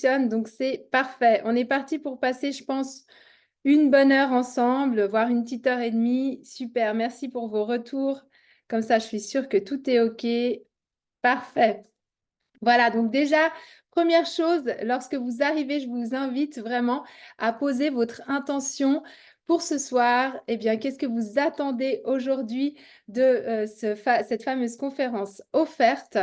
fonctionne, donc c'est parfait. On est parti pour passer, je pense, une bonne heure ensemble, voire une petite heure et demie. Super, merci pour vos retours. Comme ça, je suis sûre que tout est OK. Parfait. Voilà, donc déjà, première chose, lorsque vous arrivez, je vous invite vraiment à poser votre intention pour ce soir. Eh bien, qu'est-ce que vous attendez aujourd'hui de cette fameuse conférence offerte?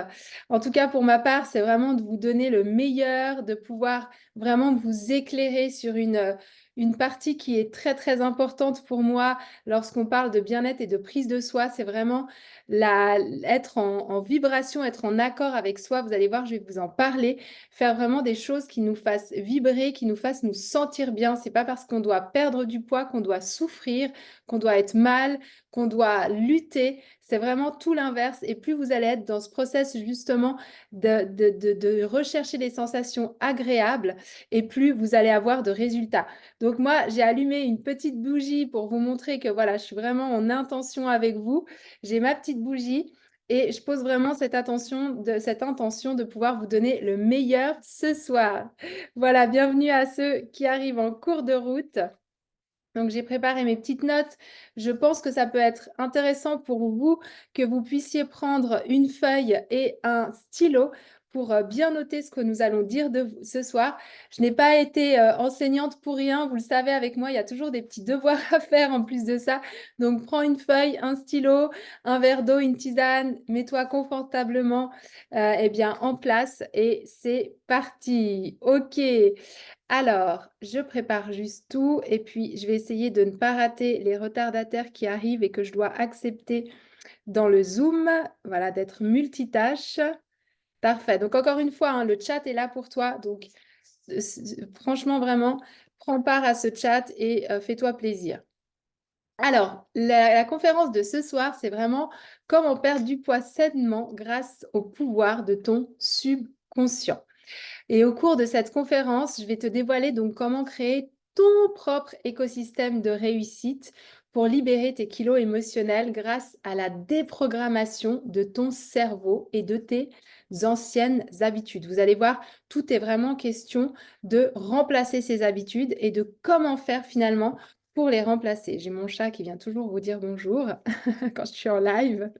En tout cas, pour ma part, c'est vraiment de vous donner le meilleur, de pouvoir vraiment vous éclairer sur une partie qui est très, très importante pour moi lorsqu'on parle de bien-être et de prise de soi. C'est vraiment être en vibration, être en accord avec soi. Vous allez voir, je vais vous en parler. Faire vraiment des choses qui nous fassent vibrer, qui nous fassent nous sentir bien. C'est pas parce qu'on doit perdre du poids qu'on doit souffrir, qu'on doit être mal, qu'on doit lutter. C'est vraiment tout l'inverse. Et plus vous allez être dans ce process justement de rechercher des sensations agréables, et plus vous allez avoir de résultats. Donc moi, j'ai allumé une petite bougie pour vous montrer que voilà, je suis vraiment en intention avec vous. J'ai ma petite bougie et je pose vraiment cette intention de pouvoir vous donner le meilleur ce soir. Voilà, bienvenue à ceux qui arrivent en cours de route. Donc, j'ai préparé mes petites notes. Je pense que ça peut être intéressant pour vous que vous puissiez prendre une feuille et un stylo pour bien noter ce que nous allons dire ce soir. Je n'ai pas été enseignante pour rien. Vous le savez, avec moi, il y a toujours des petits devoirs à faire en plus de ça. Donc, prends une feuille, un stylo, un verre d'eau, une tisane. Mets-toi confortablement eh bien, en place et c'est parti. OK. Alors, je prépare juste tout et puis je vais essayer de ne pas rater les retardataires qui arrivent et que je dois accepter dans le Zoom. Voilà, d'être multitâche. Parfait. Donc, encore une fois, hein, le chat est là pour toi. Donc, franchement, vraiment, prends part à ce chat et fais-toi plaisir. Alors, la conférence de ce soir, c'est vraiment comment perdre du poids sainement grâce au pouvoir de ton subconscient. Et au cours de cette conférence, je vais te dévoiler donc comment créer ton propre écosystème de réussite pour libérer tes kilos émotionnels grâce à la déprogrammation de ton cerveau et de tes anciennes habitudes. Vous allez voir, tout est vraiment question de remplacer ces habitudes et de comment faire finalement pour les remplacer. J'ai mon chat qui vient toujours vous dire bonjour quand je suis en live.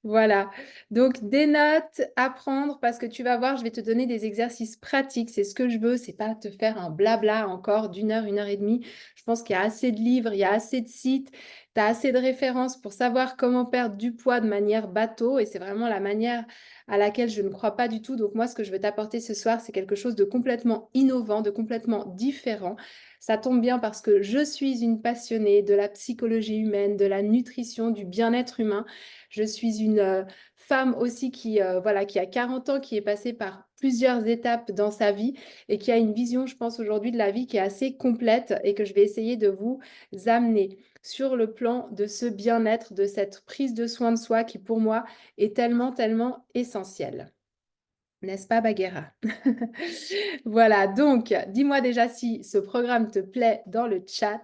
Voilà. Donc, des notes à prendre parce que tu vas voir, je vais te donner des exercices pratiques. C'est ce que je veux. C'est pas te faire un blabla encore une heure et demie. Je pense qu'il y a assez de livres, il y a assez de sites, tu as assez de références pour savoir comment perdre du poids de manière bateau. Et c'est vraiment la manière à laquelle je ne crois pas du tout. Donc, moi, ce que je veux t'apporter ce soir, c'est quelque chose de complètement innovant, de complètement différent. Ça tombe bien parce que je suis une passionnée de la psychologie humaine, de la nutrition, du bien-être humain. Je suis une femme aussi voilà, qui a 40 ans, qui est passée par plusieurs étapes dans sa vie et qui a une vision, je pense, aujourd'hui de la vie qui est assez complète et que je vais essayer de vous amener sur le plan de ce bien-être, de cette prise de soin de soi qui, pour moi, est tellement, tellement essentielle. N'est-ce pas, Bagheera? Voilà, donc dis-moi déjà si ce programme te plaît dans le chat.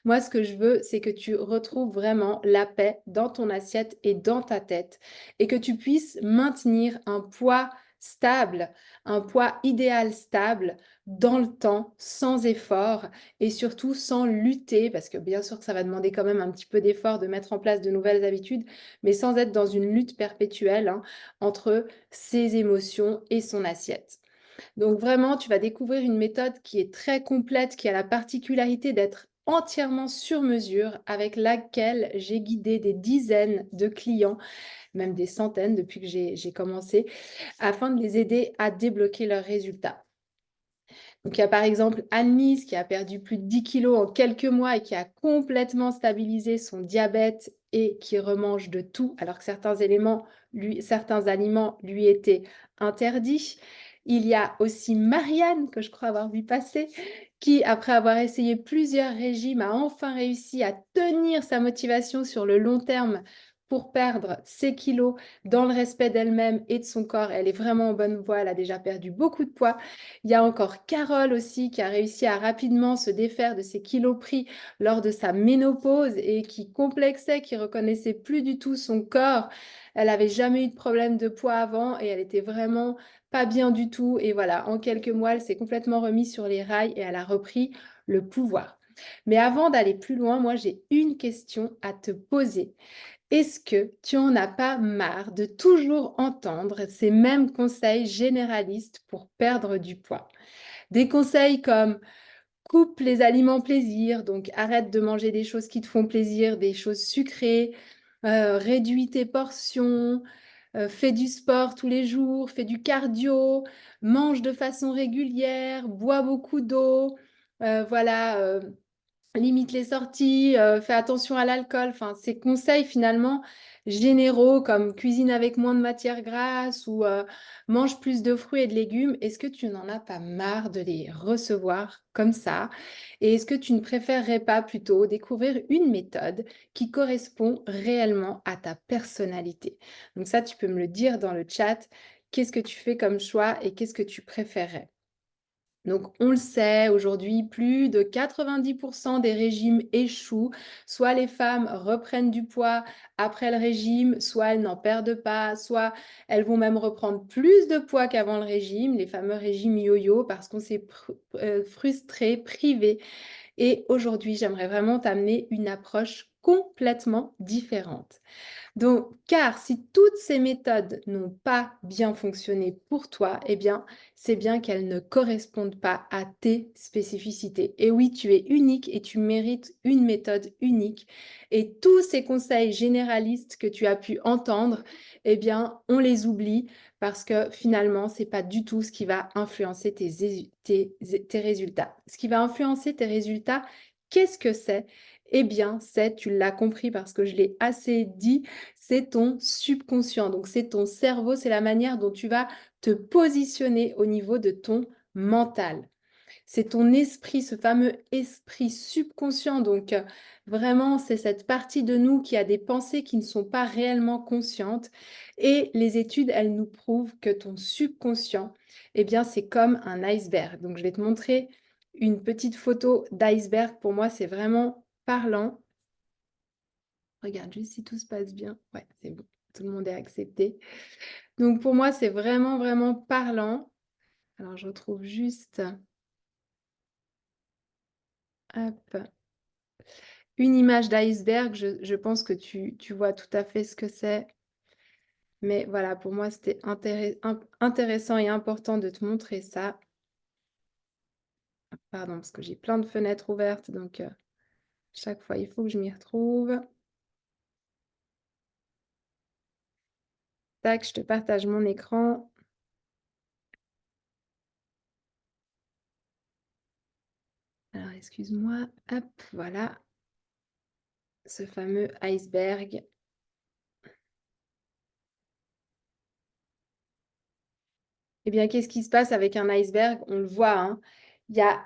Moi, ce que je veux, c'est que tu retrouves vraiment la paix dans ton assiette et dans ta tête et que tu puisses maintenir un poids stable, un poids idéal stable dans le temps, sans effort et surtout sans lutter, parce que bien sûr que ça va demander quand même un petit peu d'effort de mettre en place de nouvelles habitudes, mais sans être dans une lutte perpétuelle hein, entre ses émotions et son assiette. Donc vraiment, tu vas découvrir une méthode qui est très complète, qui a la particularité d'être entièrement sur mesure, avec laquelle j'ai guidé des dizaines de clients, même des centaines depuis que j'ai commencé, afin de les aider à débloquer leurs résultats. Donc il y a par exemple Anne-Lise qui a perdu plus de 10 kilos en quelques mois et qui a complètement stabilisé son diabète et qui remange de tout, alors que certains aliments lui étaient interdits. Il y a aussi Marianne, que je crois avoir vu passer, qui, après avoir essayé plusieurs régimes, a enfin réussi à tenir sa motivation sur le long terme pour perdre ses kilos dans le respect d'elle-même et de son corps. Elle est vraiment en bonne voie, elle a déjà perdu beaucoup de poids. Il y a encore Carole aussi qui a réussi à rapidement se défaire de ses kilos pris lors de sa ménopause et qui complexait, qui reconnaissait plus du tout son corps. Elle n'avait jamais eu de problème de poids avant et elle était vraiment pas bien du tout. Et voilà, en quelques mois, elle s'est complètement remise sur les rails et elle a repris le pouvoir. Mais avant d'aller plus loin, moi, j'ai une question à te poser. Est-ce que tu en as pas marre de toujours entendre ces mêmes conseils généralistes pour perdre du poids? Des conseils comme coupe les aliments plaisir, donc arrête de manger des choses qui te font plaisir, des choses sucrées, réduis tes portions, fais du sport tous les jours, fais du cardio, mange de façon régulière, bois beaucoup d'eau, voilà, limite les sorties, fais attention à l'alcool. Enfin, ces conseils finalement généraux comme cuisine avec moins de matière grasse ou mange plus de fruits et de légumes. Est-ce que tu n'en as pas marre de les recevoir comme ça? Et est-ce que tu ne préférerais pas plutôt découvrir une méthode qui correspond réellement à ta personnalité? Donc ça, tu peux me le dire dans le chat. Qu'est-ce que tu fais comme choix et qu'est-ce que tu préférerais? Donc, on le sait, aujourd'hui, plus de 90% des régimes échouent. Soit les femmes reprennent du poids après le régime, soit elles n'en perdent pas, soit elles vont même reprendre plus de poids qu'avant le régime, les fameux régimes yo-yo, parce qu'on s'est frustré, privé. Et aujourd'hui, j'aimerais vraiment t'amener une approche complètement différente. Donc, car si toutes ces méthodes n'ont pas bien fonctionné pour toi, eh bien, c'est bien qu'elles ne correspondent pas à tes spécificités. Et oui, tu es unique et tu mérites une méthode unique. Et tous ces conseils généralistes que tu as pu entendre, eh bien, on les oublie parce que finalement, c'est pas du tout ce qui va influencer tes résultats. Ce qui va influencer tes résultats, qu'est-ce que c'est? Eh bien, c'est, tu l'as compris parce que je l'ai assez dit, c'est ton subconscient. Donc, c'est ton cerveau, c'est la manière dont tu vas te positionner au niveau de ton mental. C'est ton esprit, ce fameux esprit subconscient. Donc, vraiment, c'est cette partie de nous qui a des pensées qui ne sont pas réellement conscientes. Et les études, elles nous prouvent que ton subconscient, eh bien, c'est comme un iceberg. Donc, je vais te montrer une petite photo d'iceberg. Pour moi, c'est vraiment parlant. Regarde juste si tout se passe bien. Ouais, c'est bon. Tout le monde est accepté. Donc pour moi, c'est vraiment, vraiment parlant. Alors je retrouve juste hop, une image d'iceberg. Je pense que tu vois tout à fait ce que c'est. Mais voilà, pour moi, c'était intéressant et important de te montrer ça. Pardon, parce que j'ai plein de fenêtres ouvertes. Donc chaque fois, il faut que je m'y retrouve. Tac, je te partage mon écran. Alors, excuse-moi. Hop, voilà. Ce fameux iceberg. Eh bien, qu'est-ce qui se passe avec un iceberg? On le voit, hein. Il y a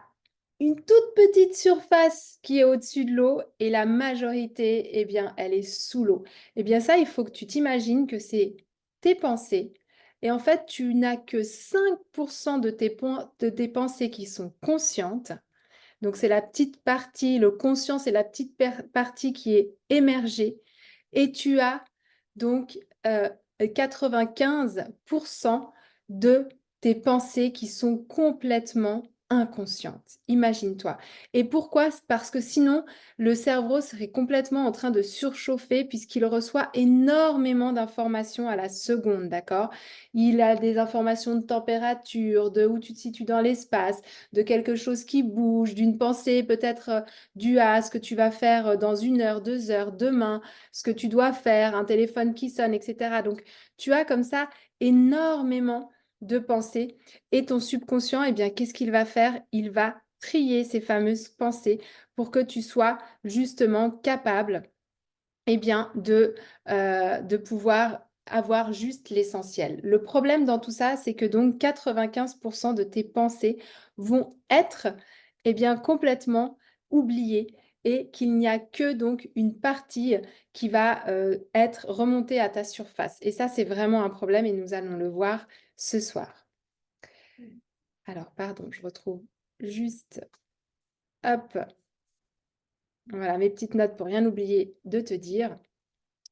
une toute petite surface qui est au-dessus de l'eau et la majorité, eh bien, elle est sous l'eau. Eh bien, ça, il faut que tu t'imagines que c'est tes pensées. Et en fait, tu n'as que 5% de tes pensées qui sont conscientes. Donc, c'est la petite partie, le conscient, c'est la petite partie qui est émergée. Et tu as donc 95% de tes pensées qui sont complètement inconscientes. Imagine-toi. Et pourquoi? Parce que sinon, le cerveau serait complètement en train de surchauffer puisqu'il reçoit énormément d'informations à la seconde, d'accord? Il a des informations de température, de où tu te situes dans l'espace, de quelque chose qui bouge, d'une pensée peut-être due à ce que tu vas faire dans 1 heure, 2 heures, demain, ce que tu dois faire, un téléphone qui sonne, etc. Donc, tu as comme ça énormément de pensées et ton subconscient, eh bien, qu'est-ce qu'il va faire? Il va trier ces fameuses pensées pour que tu sois justement capable eh bien, de pouvoir avoir juste l'essentiel. Le problème dans tout ça, c'est que donc 95% de tes pensées vont être eh bien, complètement oubliées et qu'il n'y a que donc une partie qui va être remontée à ta surface. Et ça, c'est vraiment un problème et nous allons le voir ce soir. Alors, pardon, je retrouve juste, hop, voilà, mes petites notes pour rien oublier de te dire.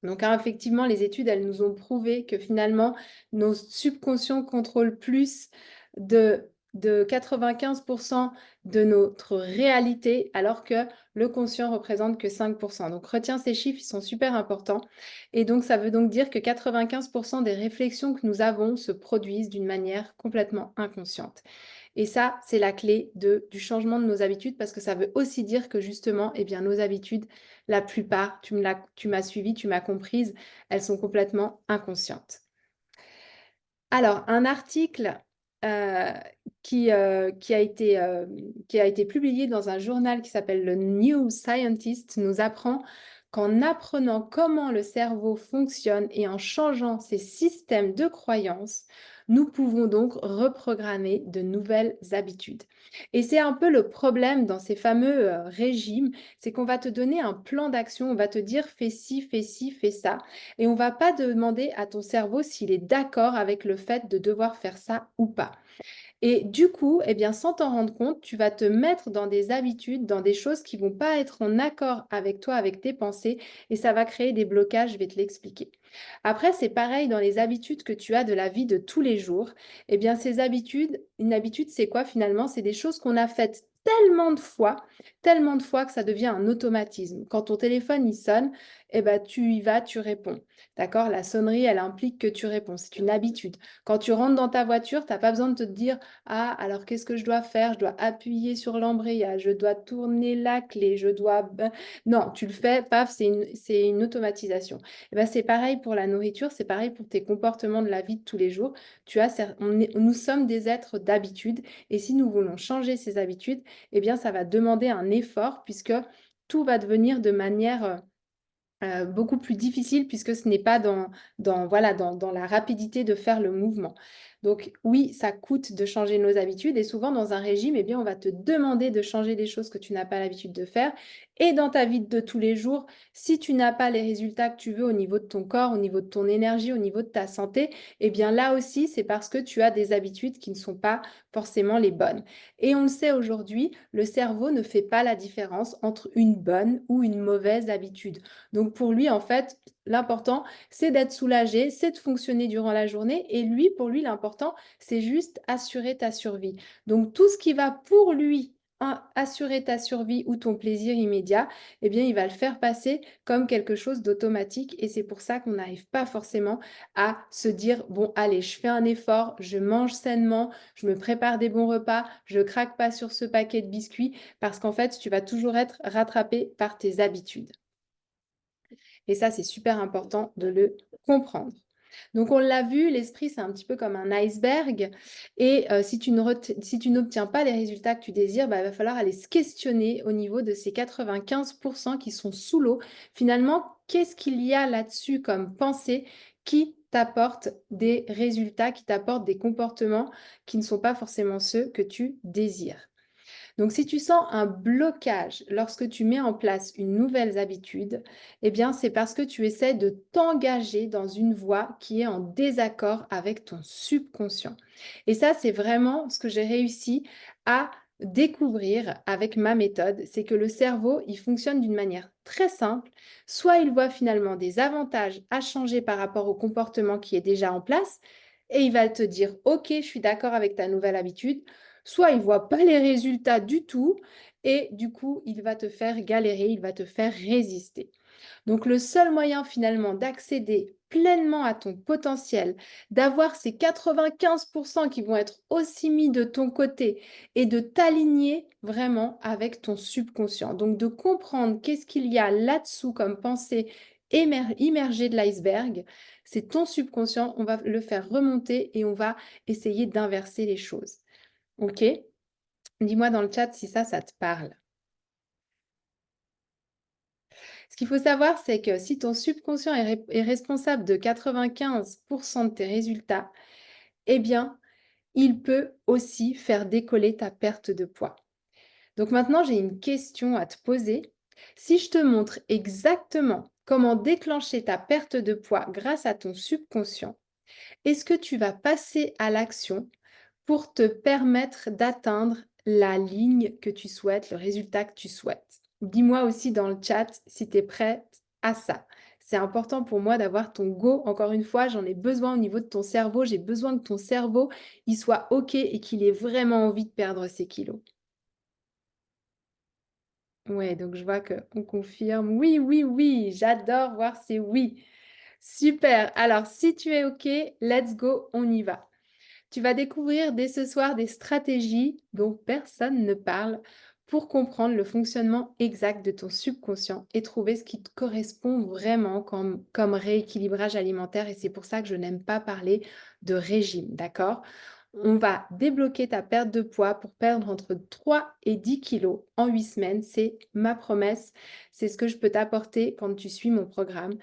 Donc, hein, effectivement, les études, elles nous ont prouvé que finalement, nos subconscients contrôlent plus de 95% de notre réalité, alors que le conscient représente que 5%. Donc, retiens ces chiffres, ils sont super importants. Et donc, ça veut donc dire que 95% des réflexions que nous avons se produisent d'une manière complètement inconsciente. Et ça, c'est la clé du changement de nos habitudes parce que ça veut aussi dire que justement, eh bien, nos habitudes, la plupart, tu m'as suivi, tu m'as comprise, elles sont complètement inconscientes. Alors, un article euh, qui a été publié dans un journal qui s'appelle le New Scientist nous apprend qu'en apprenant comment le cerveau fonctionne et en changeant ses systèmes de croyances, nous pouvons donc reprogrammer de nouvelles habitudes. Et c'est un peu le problème dans ces fameux régimes, c'est qu'on va te donner un plan d'action, on va te dire fais ci, fais ci, fais ça. Et on ne va pas demander à ton cerveau s'il est d'accord avec le fait de devoir faire ça ou pas. Et du coup, eh bien, sans t'en rendre compte, tu vas te mettre dans des habitudes, dans des choses qui vont pas être en accord avec toi, avec tes pensées, et ça va créer des blocages, je vais te l'expliquer. Après, c'est pareil dans les habitudes que tu as de la vie de tous les jours. Eh bien, ces habitudes, une habitude, c'est quoi finalement? C'est des choses qu'on a faites tellement de fois que ça devient un automatisme. Quand ton téléphone il sonne, eh ben, tu y vas, tu réponds. D'accord? La sonnerie, elle implique que tu réponds. C'est une habitude. Quand tu rentres dans ta voiture, tu n'as pas besoin de te dire ah, alors qu'est-ce que je dois faire? Je dois appuyer sur l'embrayage, je dois tourner la clé, je dois... Non, tu le fais, paf, c'est une automatisation. Et ben, c'est pareil pour la nourriture, c'est pareil pour tes comportements de la vie de tous les jours. Nous sommes des êtres d'habitude et si nous voulons changer ces habitudes, eh bien, ça va demander un effort puisque tout va devenir de manière beaucoup plus difficile puisque ce n'est pas dans la rapidité de faire le mouvement. Donc oui, ça coûte de changer nos habitudes et souvent dans un régime, eh bien, on va te demander de changer des choses que tu n'as pas l'habitude de faire. Et dans ta vie de tous les jours, si tu n'as pas les résultats que tu veux au niveau de ton corps, au niveau de ton énergie, au niveau de ta santé, eh bien là aussi, c'est parce que tu as des habitudes qui ne sont pas forcément les bonnes. Et on le sait aujourd'hui, le cerveau ne fait pas la différence entre une bonne ou une mauvaise habitude. Donc pour lui, en fait, l'important, c'est d'être soulagé, c'est de fonctionner durant la journée. Et lui, pour lui, l'important, c'est juste assurer ta survie. Donc tout ce qui va pour lui assurer ta survie ou ton plaisir immédiat, eh bien, il va le faire passer comme quelque chose d'automatique. Et c'est pour ça qu'on n'arrive pas forcément à se dire, bon, allez, je fais un effort, je mange sainement, je me prépare des bons repas, je craque pas sur ce paquet de biscuits, parce qu'en fait, tu vas toujours être rattrapé par tes habitudes. Et ça, c'est super important de le comprendre. Donc, on l'a vu, l'esprit, c'est un petit peu comme un iceberg. Et si tu n'obtiens pas les résultats que tu désires, bah, il va falloir aller se questionner au niveau de ces 95% qui sont sous l'eau. Finalement, qu'est-ce qu'il y a là-dessus comme pensée qui t'apporte des résultats, qui t'apporte des comportements qui ne sont pas forcément ceux que tu désires. Donc, si tu sens un blocage lorsque tu mets en place une nouvelle habitude, eh bien, c'est parce que tu essaies de t'engager dans une voie qui est en désaccord avec ton subconscient. Et ça, c'est vraiment ce que j'ai réussi à découvrir avec ma méthode, c'est que le cerveau, il fonctionne d'une manière très simple. Soit il voit finalement des avantages à changer par rapport au comportement qui est déjà en place, et il va te dire, OK, je suis d'accord avec ta nouvelle habitude, soit il ne voit pas les résultats du tout et du coup, il va te faire galérer, il va te faire résister. Donc, le seul moyen finalement d'accéder pleinement à ton potentiel, d'avoir ces 95% qui vont être aussi mis de ton côté et de t'aligner vraiment avec ton subconscient. Donc, de comprendre qu'est-ce qu'il y a là-dessous comme pensée immergée de l'iceberg, c'est ton subconscient, on va le faire remonter et on va essayer d'inverser les choses. OK? Dis-moi dans le chat si ça te parle. Ce qu'il faut savoir, c'est que si ton subconscient est responsable de 95% de tes résultats, eh bien, il peut aussi faire décoller ta perte de poids. Donc maintenant, j'ai une question à te poser. Si je te montre exactement comment déclencher ta perte de poids grâce à ton subconscient, est-ce que tu vas passer à l'action pour te permettre d'atteindre la ligne que tu souhaites, le résultat que tu souhaites? Dis-moi aussi dans le chat si tu es prête à ça. C'est important pour moi d'avoir ton go. Encore une fois, j'en ai besoin au niveau de ton cerveau. J'ai besoin que ton cerveau, il soit OK et qu'il ait vraiment envie de perdre ses kilos. Ouais, donc je vois qu'on confirme. Oui, oui, oui, j'adore voir ces oui. Super. Alors, si tu es OK, let's go, on y va. Tu vas découvrir dès ce soir des stratégies dont personne ne parle pour comprendre le fonctionnement exact de ton subconscient et trouver ce qui te correspond vraiment comme rééquilibrage alimentaire. Et c'est pour ça que je n'aime pas parler de régime, d'accord? On va débloquer ta perte de poids pour perdre entre 3 et 10 kilos en 8 semaines. C'est ma promesse. C'est ce que je peux t'apporter quand tu suis mon programme.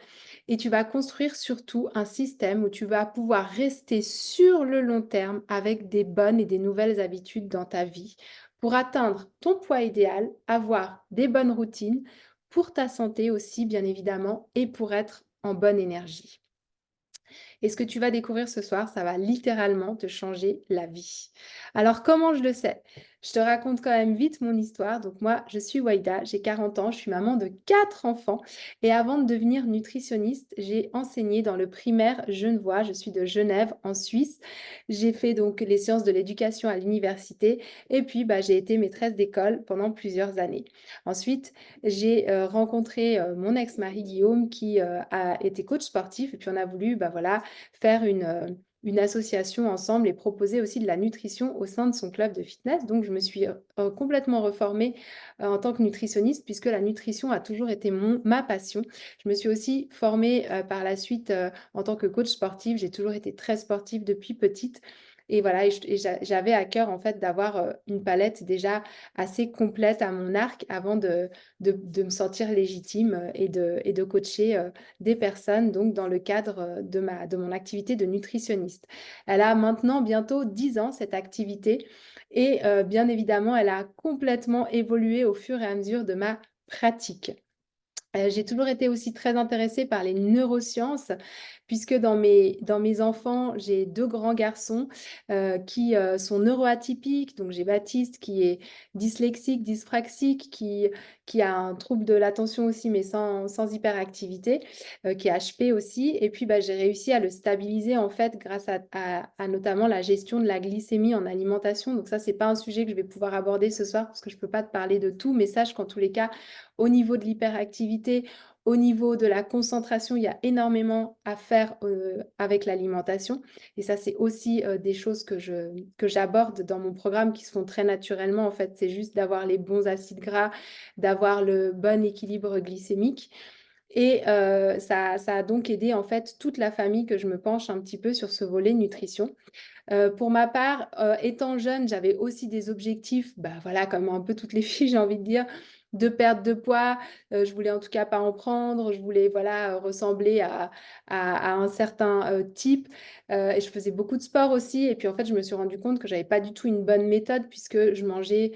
Et tu vas construire surtout un système où tu vas pouvoir rester sur le long terme avec des bonnes et des nouvelles habitudes dans ta vie pour atteindre ton poids idéal, avoir des bonnes routines pour ta santé aussi, bien évidemment, et pour être en bonne énergie. Et ce que tu vas découvrir ce soir, ça va littéralement te changer la vie. Alors, comment je le sais? Je te raconte quand même vite mon histoire. Donc, moi, je suis Waïda, j'ai 40 ans, je suis maman de 4 enfants. Et avant de devenir nutritionniste, j'ai enseigné dans le primaire genevois. Je suis de Genève, en Suisse. J'ai fait donc les sciences de l'éducation à l'université. Et puis, bah, j'ai été maîtresse d'école pendant plusieurs années. Ensuite, j'ai rencontré mon ex-mari Guillaume qui a été coach sportif. Et puis, on a voulu, bah, voilà, faire une association ensemble et proposer aussi de la nutrition au sein de son club de fitness. Donc, je me suis complètement reformée en tant que nutritionniste puisque la nutrition a toujours été ma passion. Je me suis aussi formée par la suite en tant que coach sportif. J'ai toujours été très sportive depuis petite. Et voilà, j'avais à cœur en fait d'avoir une palette déjà assez complète à mon arc avant de me sentir légitime et de coacher des personnes donc dans le cadre de mon activité de nutritionniste. Elle a maintenant bientôt 10 ans, cette activité, et bien évidemment, elle a complètement évolué au fur et à mesure de ma pratique. J'ai toujours été aussi très intéressée par les neurosciences, puisque dans mes enfants, j'ai 2 grands garçons, qui, sont neuroatypiques. Donc j'ai Baptiste qui est dyslexique, dyspraxique, qui a un trouble de l'attention aussi, mais sans hyperactivité, qui est HP aussi. Et puis, bah, j'ai réussi à le stabiliser, en fait, grâce à notamment la gestion de la glycémie en alimentation. Donc ça, c'est pas un sujet que je vais pouvoir aborder ce soir, parce que je peux pas te parler de tout, mais sache qu'en tous les cas, au niveau de l'hyperactivité, au niveau de la concentration, il y a énormément à faire avec l'alimentation. Et ça, c'est aussi des choses que j'aborde dans mon programme qui se font très naturellement. En fait, c'est juste d'avoir les bons acides gras, d'avoir le bon équilibre glycémique. Et ça a donc aidé en fait toute la famille que je me penche un petit peu sur ce volet nutrition. Pour ma part, étant jeune, j'avais aussi des objectifs, bah, voilà, comme un peu toutes les filles, j'ai envie de dire, de perte de poids. Je voulais en tout cas pas en prendre. Je voulais, voilà, ressembler à un certain, type, et je faisais beaucoup de sport aussi et puis, en fait, je me suis rendu compte que j'avais pas du tout une bonne méthode puisque je mangeais,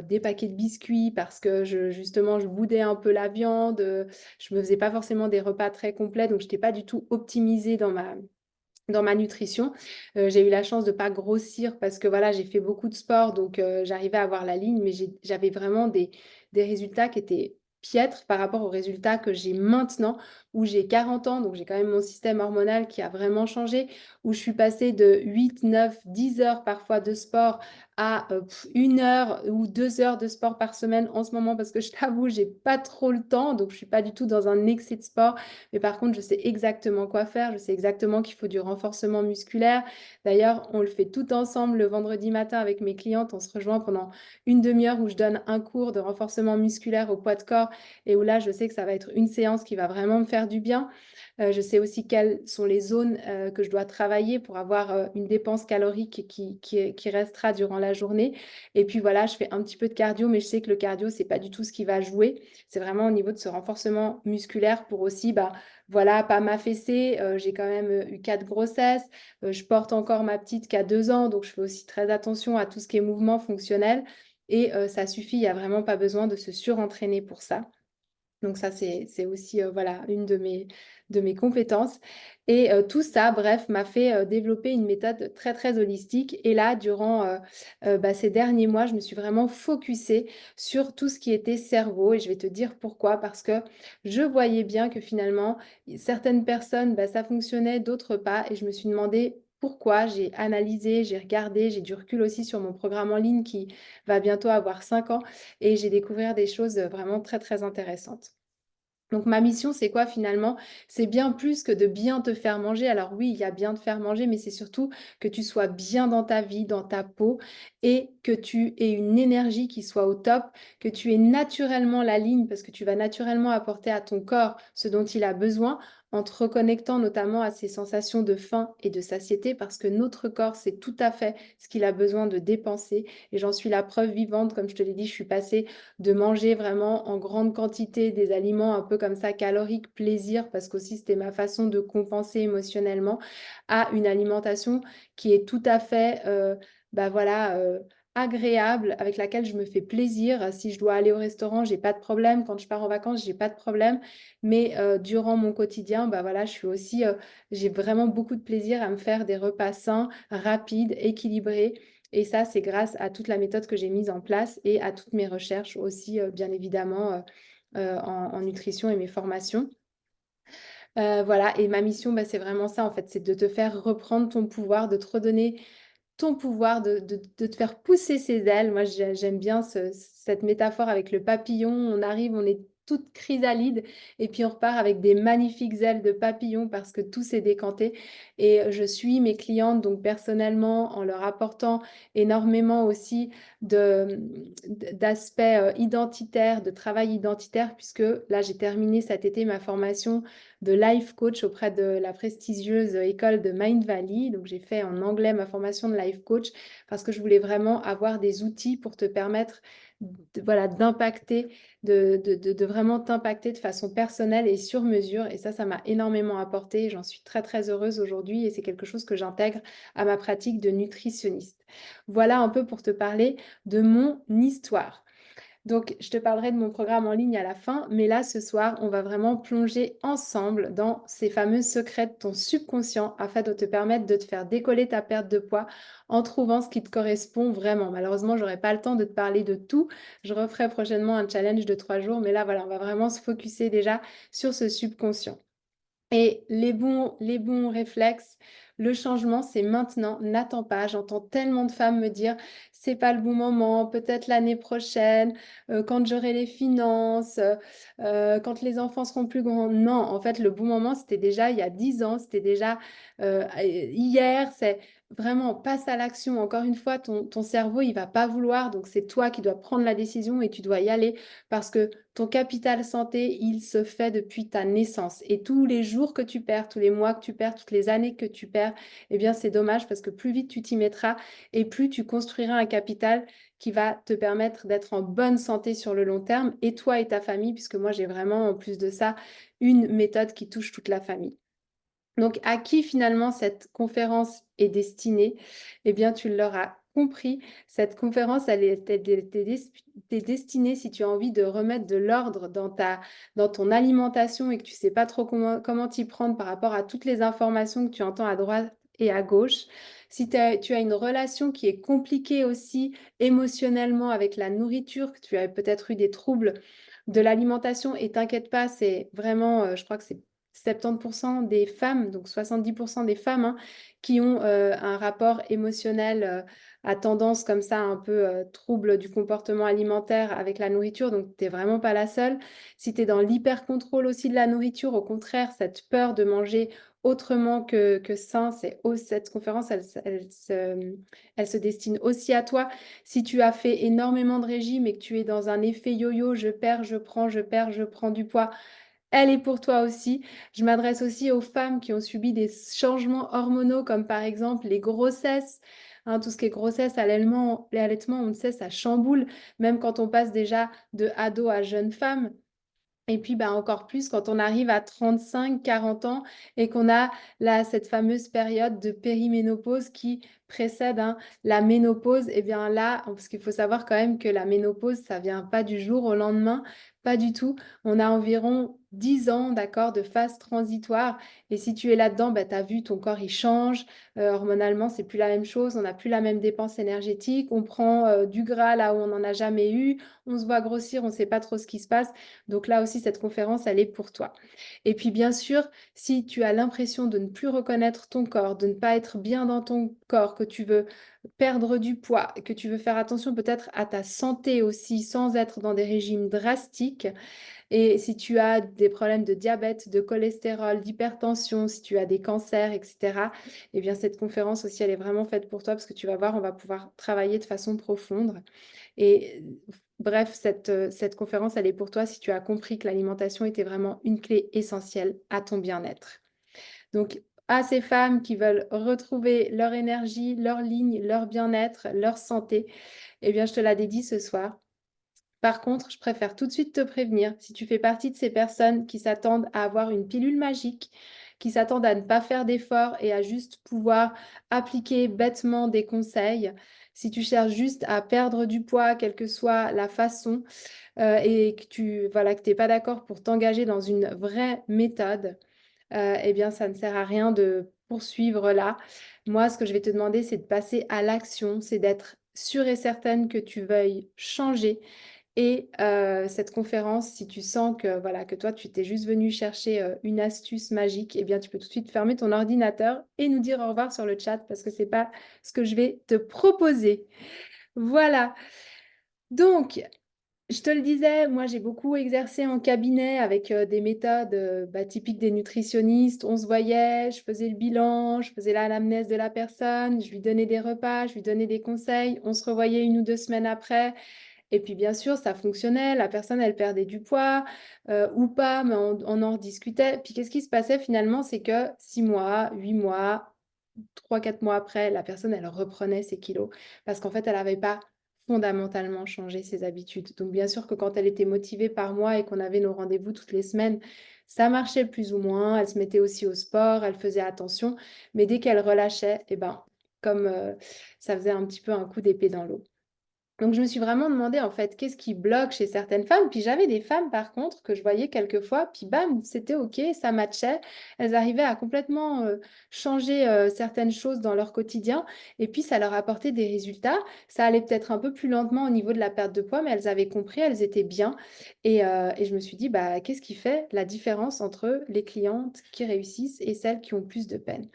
des paquets de biscuits parce que justement, je boudais un peu la viande, je me faisais pas forcément des repas très complets donc j'étais pas du tout optimisée dans ma nutrition. J'ai eu la chance de pas grossir parce que voilà, j'ai fait beaucoup de sport donc j'arrivais à avoir la ligne mais j'avais vraiment des résultats qui étaient piètres par rapport aux résultats que j'ai maintenant où j'ai 40 ans, donc j'ai quand même mon système hormonal qui a vraiment changé, où je suis passée de 8, 9, 10 heures parfois de sport à 1 heure ou 2 heures de sport par semaine en ce moment parce que je t'avoue, j'ai pas trop le temps, donc je suis pas du tout dans un excès de sport. Mais par contre, je sais exactement quoi faire. Je sais exactement qu'il faut du renforcement musculaire. D'ailleurs, on le fait tout ensemble le vendredi matin avec mes clientes. On se rejoint pendant une demi-heure où je donne un cours de renforcement musculaire au poids de corps et où là, je sais que ça va être une séance qui va vraiment me faire du bien. Je sais aussi quelles sont les zones que je dois travailler pour avoir une dépense calorique qui restera durant la journée. Et puis voilà, je fais un petit peu de cardio, mais je sais que le cardio, c'est pas du tout ce qui va jouer. C'est vraiment au niveau de ce renforcement musculaire pour aussi, bah, voilà, pas m'affaisser. J'ai quand même eu 4 grossesses. Je porte encore ma petite qui a 2 ans, donc je fais aussi très attention à tout ce qui est mouvement fonctionnel. Et ça suffit, il n'y a vraiment pas besoin de se surentraîner pour ça. Donc ça, c'est aussi, voilà, une de mes compétences et tout ça, bref, m'a fait, développer une méthode très, très holistique et là, durant, bah, ces derniers mois, je me suis vraiment focusée sur tout ce qui était cerveau et je vais te dire pourquoi. Parce que je voyais bien que finalement, certaines personnes, bah, ça fonctionnait, d'autres pas et je me suis demandé pourquoi. J'ai analysé, j'ai regardé, j'ai du recul aussi sur mon programme en ligne qui va bientôt avoir 5 ans et j'ai découvert des choses, vraiment très, très intéressantes. Donc ma mission, c'est quoi finalement? C'est bien plus que de bien te faire manger. Alors oui, il y a bien te faire manger, mais c'est surtout que tu sois bien dans ta vie, dans ta peau et que tu aies une énergie qui soit au top, que tu aies naturellement la ligne parce que tu vas naturellement apporter à ton corps ce dont il a besoin en te reconnectant notamment à ces sensations de faim et de satiété parce que notre corps, c'est tout à fait ce qu'il a besoin de dépenser et j'en suis la preuve vivante. Comme je te l'ai dit, je suis passée de manger vraiment en grande quantité des aliments un peu comme ça caloriques, plaisir, parce qu'aussi c'était ma façon de compenser émotionnellement, à une alimentation qui est tout à fait, bah, voilà, agréable, avec laquelle je me fais plaisir. Si je dois aller au restaurant, j'ai pas de problème. Quand je pars en vacances, j'ai pas de problème. Mais, durant mon quotidien, bah, voilà, je suis aussi, j'ai vraiment beaucoup de plaisir à me faire des repas sains, rapides, équilibrés et ça, c'est grâce à toute la méthode que j'ai mise en place et à toutes mes recherches aussi, bien évidemment, en nutrition et mes formations. Voilà et ma mission, bah, c'est vraiment ça, en fait, c'est de te faire reprendre ton pouvoir, de te redonner ton pouvoir de te faire pousser ses ailes. Moi, j'aime bien cette métaphore avec le papillon. On arrive, on est toute chrysalide et puis on repart avec des magnifiques ailes de papillon parce que tout s'est décanté et je suis mes clientes donc personnellement en leur apportant énormément aussi d'aspects, identitaires, de travail identitaire puisque là, j'ai terminé cet été ma formation de life coach auprès de la prestigieuse école de Mind Valley. Donc, j'ai fait en anglais ma formation de life coach parce que je voulais vraiment avoir des outils pour te permettre voilà, d'impacter, de vraiment t'impacter de façon personnelle et sur mesure. Et ça m'a énormément apporté. J'en suis très, très heureuse aujourd'hui et c'est quelque chose que j'intègre à ma pratique de nutritionniste. Voilà un peu pour te parler de mon histoire. Donc, je te parlerai de mon programme en ligne à la fin, mais là, ce soir, on va vraiment plonger ensemble dans ces fameux secrets de ton subconscient afin de te permettre de te faire décoller ta perte de poids en trouvant ce qui te correspond vraiment. Malheureusement, j'aurai pas le temps de te parler de tout. Je referai prochainement un challenge de 3 jours, mais là, voilà, on va vraiment se focuser déjà sur ce subconscient. Et les bons réflexes, le changement, c'est maintenant, n'attends pas. J'entends tellement de femmes me dire: «C'est pas le bon moment, peut-être l'année prochaine, quand j'aurai les finances, quand les enfants seront plus grands». Non, en fait, le bon moment, c'était déjà il y a 10 ans, c'était déjà, hier. C'est vraiment passe à l'action. Encore une fois, ton cerveau, il va pas vouloir, donc c'est toi qui dois prendre la décision et tu dois y aller parce que ton capital santé, il se fait depuis ta naissance et tous les jours que tu perds, tous les mois que tu perds, toutes les années que tu perds, eh bien, c'est dommage parce que plus vite tu t'y mettras et plus tu construiras un capital qui va te permettre d'être en bonne santé sur le long terme et toi et ta famille, puisque moi, j'ai vraiment, en plus de ça, une méthode qui touche toute la famille. Donc, à qui finalement cette conférence est destinée? Eh bien, tu l'auras compris, cette conférence, t'est destinée si tu as envie de remettre de l'ordre dans ton alimentation et que tu sais pas trop comment t'y prendre par rapport à toutes les informations que tu entends à droite et à gauche. Si tu as une relation qui est compliquée aussi émotionnellement avec la nourriture, que tu as peut-être eu des troubles de l'alimentation et t'inquiète pas, c'est vraiment, je crois que c'est 70% des femmes, donc 70% des femmes, hein, qui ont, un rapport émotionnel, à tendance comme ça un peu, trouble du comportement alimentaire avec la nourriture, donc tu es vraiment pas la seule. Si tu es dans l'hyper-contrôle aussi de la nourriture, au contraire, cette peur de manger autrement que sain, cette conférence, elle se destine aussi à toi. Si tu as fait énormément de régime et que tu es dans un effet yo-yo, je perds, je prends, je perds, je prends du poids, elle est pour toi aussi. Je m'adresse aussi aux femmes qui ont subi des changements hormonaux comme par exemple les grossesses, hein, tout ce qui est grossesse, l'allaitement, on le sait, ça chamboule, même quand on passe déjà de ado à jeune femme. Et puis, bah, encore plus quand on arrive à 35-40 ans et qu'on a là, cette fameuse période de périménopause qui précède, hein, la ménopause, eh bien là, parce qu'il faut savoir quand même que la ménopause, ça vient pas du jour au lendemain, pas du tout. On a environ 10 ans, d'accord, de phase transitoire. Et si tu es là-dedans, bah, tu as vu, ton corps, il change. Hormonalement, c'est plus la même chose. On n'a plus la même dépense énergétique. On prend du gras là où on n'en a jamais eu. On se voit grossir, on ne sait pas trop ce qui se passe. Donc là aussi, cette conférence, elle est pour toi. Et puis bien sûr, si tu as l'impression de ne plus reconnaître ton corps, de ne pas être bien dans ton corps, que tu veux perdre du poids, que tu veux faire attention peut-être à ta santé aussi sans être dans des régimes drastiques, et si tu as des problèmes de diabète, de cholestérol, d'hypertension, si tu as des cancers, etc., eh bien cette conférence aussi, elle est vraiment faite pour toi parce que tu vas voir, on va pouvoir travailler de façon profonde. Et bref, cette conférence, elle est pour toi si tu as compris que l'alimentation était vraiment une clé essentielle à ton bien-être. Donc, à ces femmes qui veulent retrouver leur énergie, leur ligne, leur bien-être, leur santé, eh bien, je te la dédie ce soir. Par contre, je préfère tout de suite te prévenir, si tu fais partie de ces personnes qui s'attendent à avoir une pilule magique, qui s'attendent à ne pas faire d'efforts et à juste pouvoir appliquer bêtement des conseils, si tu cherches juste à perdre du poids, quelle que soit la façon, et que tu voilà, que tu pas d'accord pour t'engager dans une vraie méthode, eh bien, ça ne sert à rien de poursuivre là. Moi, ce que je vais te demander, c'est de passer à l'action, c'est d'être sûre et certaine que tu veuilles changer. Et cette conférence, si tu sens que, voilà, que toi, tu t'es juste venu chercher une astuce magique, eh bien, tu peux tout de suite fermer ton ordinateur et nous dire au revoir sur le chat parce que c'est pas ce que je vais te proposer. Voilà. Donc, je te le disais, moi j'ai beaucoup exercé en cabinet avec des méthodes typiques des nutritionnistes. On se voyait, je faisais le bilan, je faisais l'anamnèse de la personne, je lui donnais des repas, je lui donnais des conseils. On se revoyait 1 ou 2 semaines après. Et puis bien sûr, ça fonctionnait. La personne, elle perdait du poids ou pas, mais on en rediscutait. Puis qu'est-ce qui se passait finalement? C'est que 6 mois, 8 mois, 3, 4 mois après, la personne, elle reprenait ses kilos parce qu'en fait, elle n'avait pas fondamentalement changé ses habitudes. Donc, bien sûr que quand elle était motivée par moi et qu'on avait nos rendez-vous toutes les semaines, ça marchait plus ou moins. Elle se mettait aussi au sport, elle faisait attention. Mais dès qu'elle relâchait, eh ben, comme ça faisait un petit peu un coup d'épée dans l'eau. Donc, je me suis vraiment demandé, en fait, qu'est-ce qui bloque chez certaines femmes? Puis j'avais des femmes, par contre, que je voyais quelquefois, puis bam, c'était OK, ça matchait. Elles arrivaient à complètement changer certaines choses dans leur quotidien, et puis ça leur apportait des résultats. Ça allait peut-être un peu plus lentement au niveau de la perte de poids, mais elles avaient compris, elles étaient bien. Et je me suis dit, bah, qu'est-ce qui fait la différence entre les clientes qui réussissent et celles qui ont plus de peine?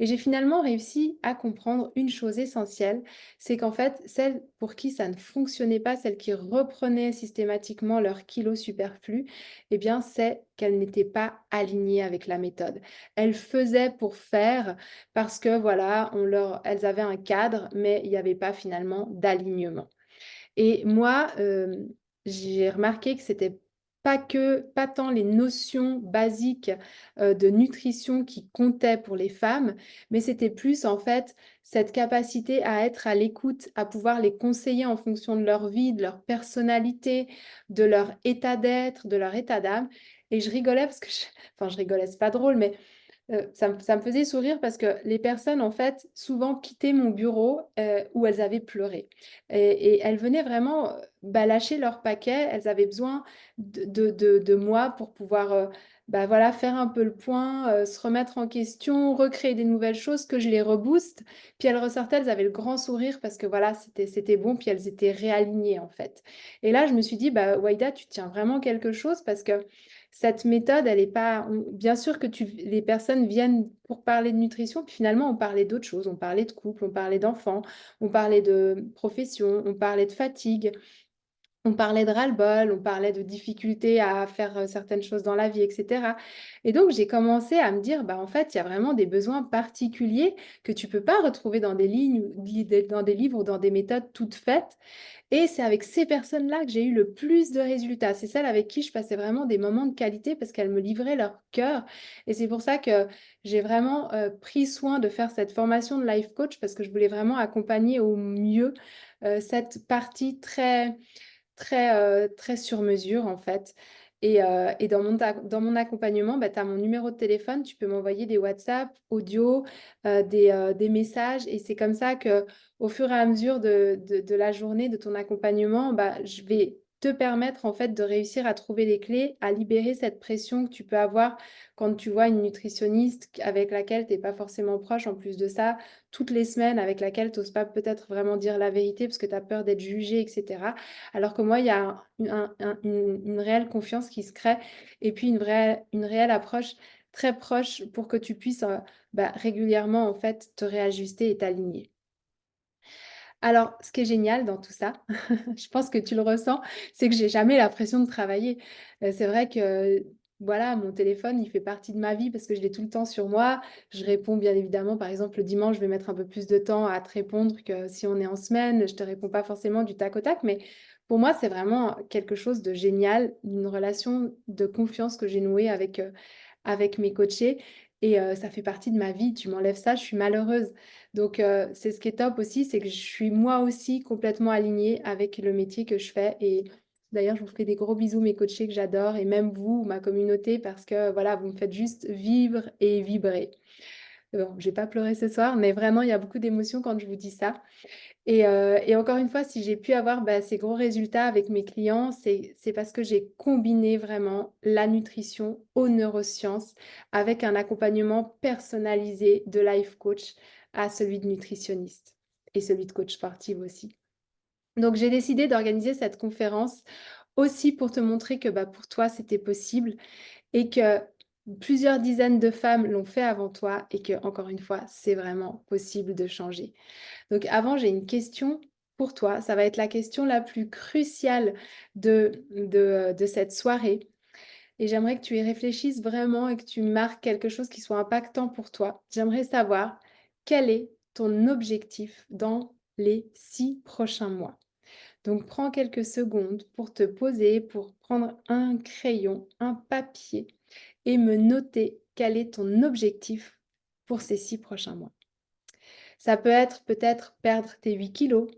Et j'ai finalement réussi à comprendre une chose essentielle, c'est qu'en fait, celles pour qui ça ne fonctionnait pas, celles qui reprenaient systématiquement leurs kilos superflus, eh bien, c'est qu'elles n'étaient pas alignées avec la méthode. Elles faisaient pour faire parce que voilà, elles avaient un cadre, mais il n'y avait pas finalement d'alignement. Et moi, j'ai remarqué que c'était pas tant les notions basiques, de nutrition qui comptaient pour les femmes, mais c'était plus, en fait, cette capacité à être à l'écoute, à pouvoir les conseiller en fonction de leur vie, de leur personnalité, de leur état d'être, de leur état d'âme. Et je rigolais parce que enfin je rigolais, c'est pas drôle, mais ça me faisait sourire parce que les personnes, en fait, souvent quittaient mon bureau, où elles avaient pleuré et elles venaient vraiment, lâcher leur paquet. Elles avaient besoin de moi pour pouvoir, voilà, faire un peu le point, se remettre en question, recréer des nouvelles choses, que je les rebooste. Puis elles ressortaient, elles avaient le grand sourire parce que, voilà, c'était bon, puis elles étaient réalignées, en fait. Et là, je me suis dit: «Bah, Waïda, tu tiens vraiment quelque chose parce que cette méthode, elle est pas bien sûr que les personnes viennent pour parler de nutrition, puis finalement on parlait d'autres choses. On parlait de couple, on parlait d'enfants, on parlait de profession, on parlait de fatigue, on parlait de ras-le-bol, on parlait de difficultés à faire, certaines choses dans la vie et cetera. Et donc j'ai commencé à me dire: «Bah, en fait, il y a vraiment des besoins particuliers que tu peux pas retrouver dans des lignes ou dans des livres ou dans des méthodes toutes faites». Et c'est avec ces personnes-là que j'ai eu le plus de résultats. C'est celles avec qui je passais vraiment des moments de qualité parce qu'elles me livraient leur cœur. Et c'est pour ça que j'ai vraiment pris soin de faire cette formation de life coach parce que je voulais vraiment accompagner au mieux cette partie très, très, très sur mesure en fait. Et dans mon accompagnement, bah, tu as mon numéro de téléphone, tu peux m'envoyer des WhatsApp, audio, des messages et c'est comme ça qu'au fur et à mesure de la journée, de ton accompagnement, bah, je vais te permettre en fait de réussir à trouver les clés, à libérer cette pression que tu peux avoir quand tu vois une nutritionniste avec laquelle tu es pas forcément proche en plus de ça, toutes les semaines, avec laquelle tu oses pas peut-être vraiment dire la vérité parce que tu as peur d'être jugée et cetera. Alors que moi, il y a une réelle confiance qui se crée et puis une réelle approche très proche pour que tu puisses, bah, régulièrement en fait te réajuster et t'aligner. Alors, ce qui est génial dans tout ça, je pense que tu le ressens, c'est que j'ai jamais l'impression de travailler. C'est vrai que, voilà, mon téléphone, il fait partie de ma vie parce que je l'ai tout le temps sur moi. Je réponds bien évidemment, par exemple, le dimanche, je vais mettre un peu plus de temps à te répondre que si on est en semaine. Je te réponds pas forcément du tac au tac, mais pour moi, c'est vraiment quelque chose de génial, une relation de confiance que j'ai nouée avec mes coachés et ça fait partie de ma vie. Tu m'enlèves ça, je suis malheureuse. Donc c'est ce qui est top aussi, c'est que je suis moi aussi complètement alignée avec le métier que je fais et d'ailleurs, je vous fais des gros bisous mes coachés que j'adore et même vous, ma communauté parce que voilà, vous me faites juste vivre et vibrer. Bon, j'ai pas pleuré ce soir, mais vraiment il y a beaucoup d'émotions quand je vous dis ça. Et encore une fois, si j'ai pu avoir, bah, ces gros résultats avec mes clients, c'est parce que j'ai combiné vraiment la nutrition aux neurosciences avec un accompagnement personnalisé de life coach à celui de nutritionniste et celui de coach sportive aussi. Donc j'ai décidé d'organiser cette conférence aussi pour te montrer que, bah, pour toi, c'était possible et que plusieurs dizaines de femmes l'ont fait avant toi et que encore une fois, c'est vraiment possible de changer. Donc avant, j'ai une question pour toi. Ça va être la question la plus cruciale de cette soirée. Et j'aimerais que tu y réfléchisses vraiment et que tu marques quelque chose qui soit impactant pour toi. J'aimerais savoir quel est ton objectif dans les 6 prochains mois. Donc prends quelques secondes pour te poser, pour prendre un crayon, un papier et me noter quel est ton objectif pour ces 6 prochains mois. Ça peut être peut-être perdre tes 8 kilos,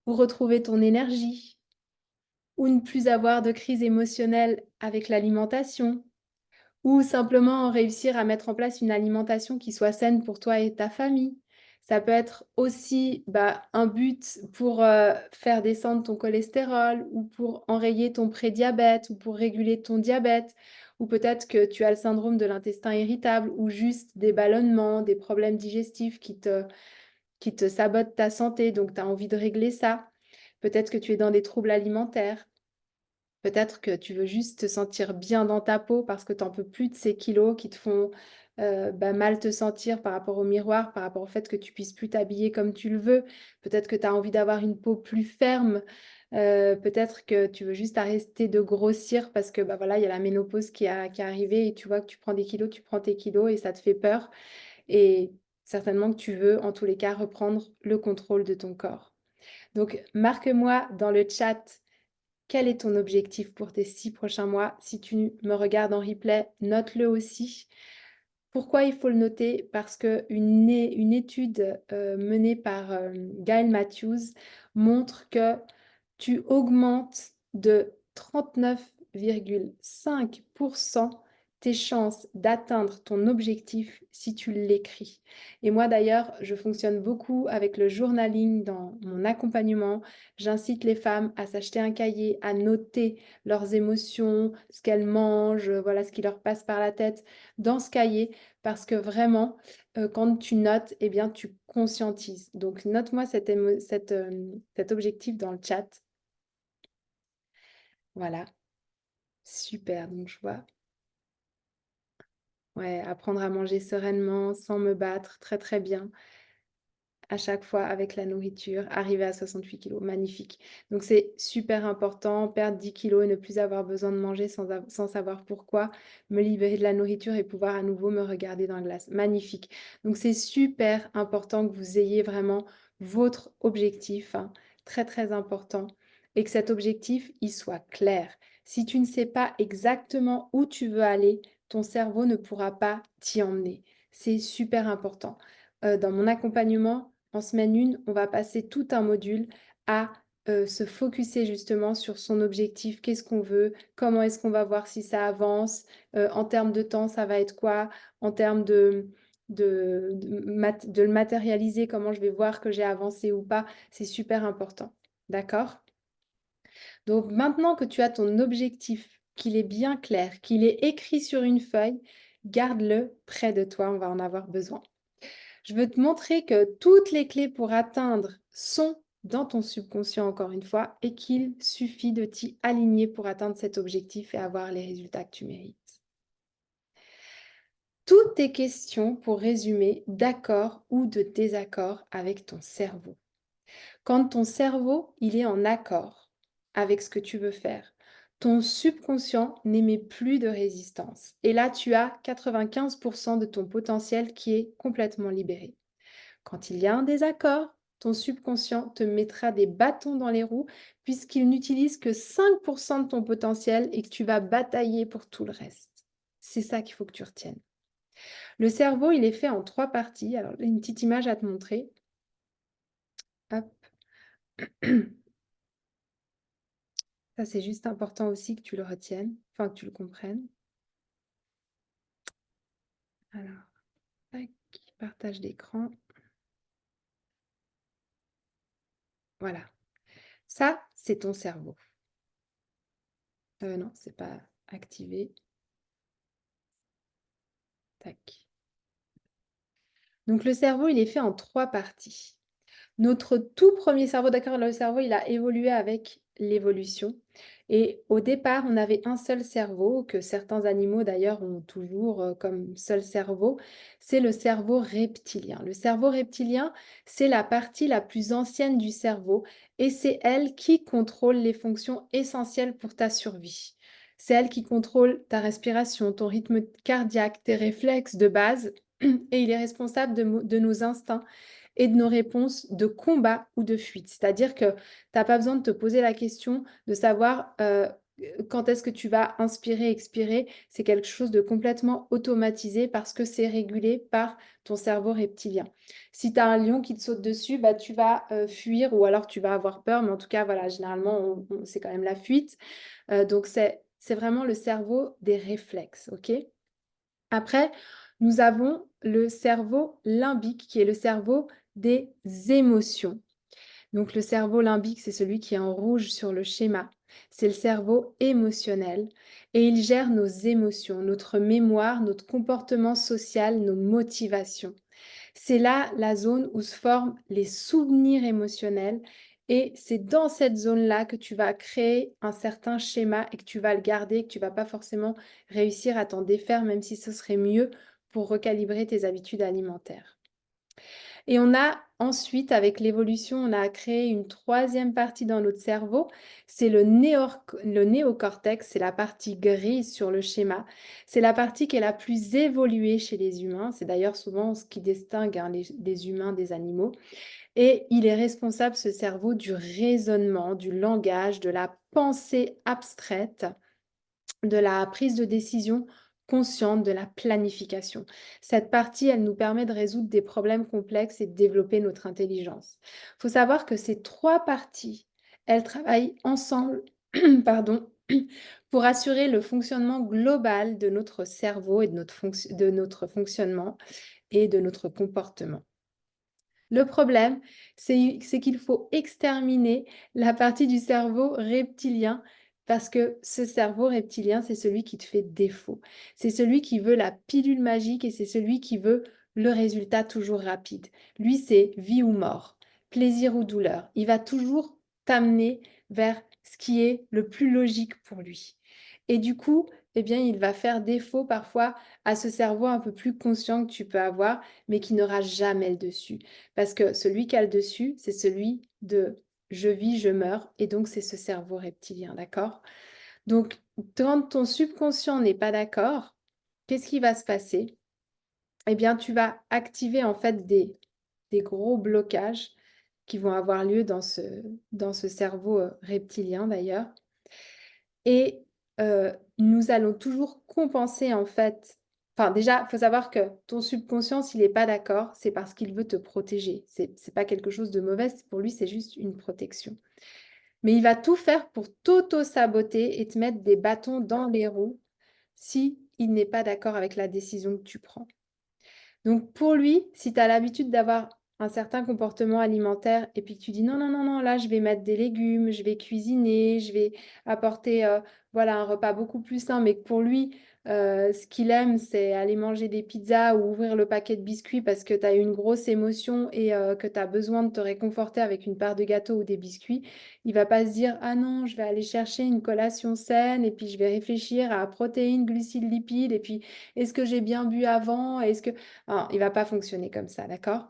ou retrouver ton énergie, ou ne plus avoir de crise émotionnelle avec l'alimentation, ou simplement réussir à mettre en place une alimentation qui soit saine pour toi et ta famille. Ça peut être aussi bah, un but pour faire descendre ton cholestérol ou pour enrayer ton prédiabète ou pour réguler ton diabète. Ou peut-être que tu as le syndrome de l'intestin irritable ou juste des ballonnements, des problèmes digestifs qui te sabotent ta santé, donc tu as envie de régler ça. Peut-être que tu es dans des troubles alimentaires. Peut-être que tu veux juste te sentir bien dans ta peau parce que tu n'en peux plus de ces kilos qui te font bah, mal te sentir par rapport au miroir, par rapport au fait que tu puisses plus t'habiller comme tu le veux. Peut-être que tu as envie d'avoir une peau plus ferme. Peut-être que tu veux juste arrêter de grossir parce que bah, voilà, il y a la ménopause qui est arrivée et tu vois que tu prends des kilos, tu prends tes kilos et ça te fait peur. Et certainement que tu veux, en tous les cas, reprendre le contrôle de ton corps. Donc, marque-moi dans le chat quel est ton objectif pour tes 6 prochains mois. Si tu me regardes en replay, note-le aussi. Pourquoi il faut le noter? Parce qu'une étude menée par Gail Matthews montre que tu augmentes de 39,5% tes chances d'atteindre ton objectif si tu l'écris. Et moi d'ailleurs, je fonctionne beaucoup avec le journaling dans mon accompagnement. J'incite les femmes à s'acheter un cahier, à noter leurs émotions, ce qu'elles mangent, voilà ce qui leur passe par la tête dans ce cahier parce que vraiment, quand tu notes, eh bien, tu conscientises. Donc, note-moi cet objectif dans le chat. Voilà, super. Donc, je vois. Ouais, apprendre à manger sereinement, sans me battre, très très bien. À chaque fois avec la nourriture, arriver à 68 kilos, magnifique. Donc c'est super important, perdre 10 kilos et ne plus avoir besoin de manger sans savoir pourquoi, me libérer de la nourriture et pouvoir à nouveau me regarder dans la glace, magnifique. Donc c'est super important que vous ayez vraiment votre objectif, hein, très très important, et que cet objectif, il soit clair. Si tu ne sais pas exactement où tu veux aller, ton cerveau ne pourra pas t'y emmener. C'est super important. Dans mon accompagnement, en semaine 1, on va passer tout un module à se focuser justement sur son objectif, qu'est-ce qu'on veut, comment est-ce qu'on va voir si ça avance, en termes de temps, ça va être quoi, en termes de le matérialiser, comment je vais voir que j'ai avancé ou pas, c'est super important. D'accord? Donc maintenant que tu as ton objectif, qu'il est bien clair, qu'il est écrit sur une feuille, garde-le près de toi, on va en avoir besoin. Je veux te montrer que toutes les clés pour atteindre sont dans ton subconscient, encore une fois, et qu'il suffit de t'y aligner pour atteindre cet objectif et avoir les résultats que tu mérites. Toutes tes questions, pour résumer, d'accord ou de désaccord avec ton cerveau. Quand ton cerveau, il est en accord avec ce que tu veux faire, ton subconscient n'émet plus de résistance. Et là, tu as 95% de ton potentiel qui est complètement libéré. Quand il y a un désaccord, ton subconscient te mettra des bâtons dans les roues puisqu'il n'utilise que 5% de ton potentiel et que tu vas batailler pour tout le reste. C'est ça qu'il faut que tu retiennes. Le cerveau, il est fait en 3 parties. Alors, une petite image à te montrer. Hop. Ça, c'est juste important aussi que tu le retiennes, enfin que tu le comprennes. Alors, tac, partage d'écran. Voilà. Ça, c'est ton cerveau. Non, c'est pas activé. Tac. Donc, le cerveau, il est fait en 3 parties. Notre tout premier cerveau, d'accord, le cerveau, il a évolué avec l'évolution. Et au départ, on avait un seul cerveau, que certains animaux d'ailleurs ont toujours comme seul cerveau, c'est le cerveau reptilien. Le cerveau reptilien, c'est la partie la plus ancienne du cerveau et c'est elle qui contrôle les fonctions essentielles pour ta survie. C'est elle qui contrôle ta respiration, ton rythme cardiaque, tes réflexes de base et il est responsable de nos instincts et de nos réponses de combat ou de fuite. C'est-à-dire que tu n'as pas besoin de te poser la question de savoir quand est-ce que tu vas inspirer, expirer. C'est quelque chose de complètement automatisé parce que c'est régulé par ton cerveau reptilien. Si tu as un lion qui te saute dessus, bah, tu vas fuir ou alors tu vas avoir peur. Mais en tout cas, voilà, généralement, c'est quand même la fuite. Donc, c'est vraiment le cerveau des réflexes, ok? Après, nous avons le cerveau limbique, qui est le cerveau des émotions. Donc le cerveau limbique, c'est celui qui est en rouge sur le schéma. C'est le cerveau émotionnel et il gère nos émotions, notre mémoire, notre comportement social, nos motivations. C'est là la zone où se forment les souvenirs émotionnels et c'est dans cette zone-là que tu vas créer un certain schéma et que tu vas le garder, que tu vas pas forcément réussir à t'en défaire, même si ce serait mieux pour recalibrer tes habitudes alimentaires. Et on a ensuite, avec l'évolution, on a créé une troisième partie dans notre cerveau, c'est le néocortex, c'est la partie grise sur le schéma. C'est la partie qui est la plus évoluée chez les humains. C'est d'ailleurs souvent ce qui distingue les humains des animaux. Et il est responsable, ce cerveau, du raisonnement, du langage, de la pensée abstraite, de la prise de décision consciente, de la planification. Cette partie, elle nous permet de résoudre des problèmes complexes et de développer notre intelligence. Il faut savoir que ces 3 parties, elles travaillent ensemble, pardon, pour assurer le fonctionnement global de notre cerveau et de notre fonctionnement et de notre comportement. Le problème, c'est qu'il faut exterminer la partie du cerveau reptilien parce que ce cerveau reptilien, c'est celui qui te fait défaut. C'est celui qui veut la pilule magique et c'est celui qui veut le résultat toujours rapide. Lui, c'est vie ou mort, plaisir ou douleur. Il va toujours t'amener vers ce qui est le plus logique pour lui. Et du coup, eh bien, il va faire défaut parfois à ce cerveau un peu plus conscient que tu peux avoir, mais qui n'aura jamais le dessus. Parce que celui qui a le dessus, c'est celui de je vis, je meurs, et donc c'est ce cerveau reptilien, d'accord? Donc, quand ton subconscient n'est pas d'accord, qu'est-ce qui va se passer? Eh bien, tu vas activer en fait des gros blocages qui vont avoir lieu dans ce cerveau reptilien d'ailleurs. Et nous allons toujours compenser en fait. Enfin, déjà, il faut savoir que ton subconscient, s'il n'est pas d'accord, c'est parce qu'il veut te protéger. C'est pas quelque chose de mauvais, pour lui, c'est juste une protection. mais il va tout faire pour t'auto-saboter et te mettre des bâtons dans les roues si il n'est pas d'accord avec la décision que tu prends. Donc pour lui, si tu as l'habitude d'avoir un certain comportement alimentaire et puis que tu dis non, non, non, non, là je vais mettre des légumes, je vais cuisiner, je vais apporter voilà, un repas beaucoup plus sain, mais que pour lui, ce qu'il aime, c'est aller manger des pizzas ou ouvrir le paquet de biscuits parce que tu as eu une grosse émotion et que tu as besoin de te réconforter avec une part de gâteau ou des biscuits, il va pas se dire ah non, je vais aller chercher une collation saine et puis je vais réfléchir à protéines, glucides, lipides et puis est-ce que j'ai bien bu avant? Est-ce que ah, il va pas fonctionner comme ça, d'accord?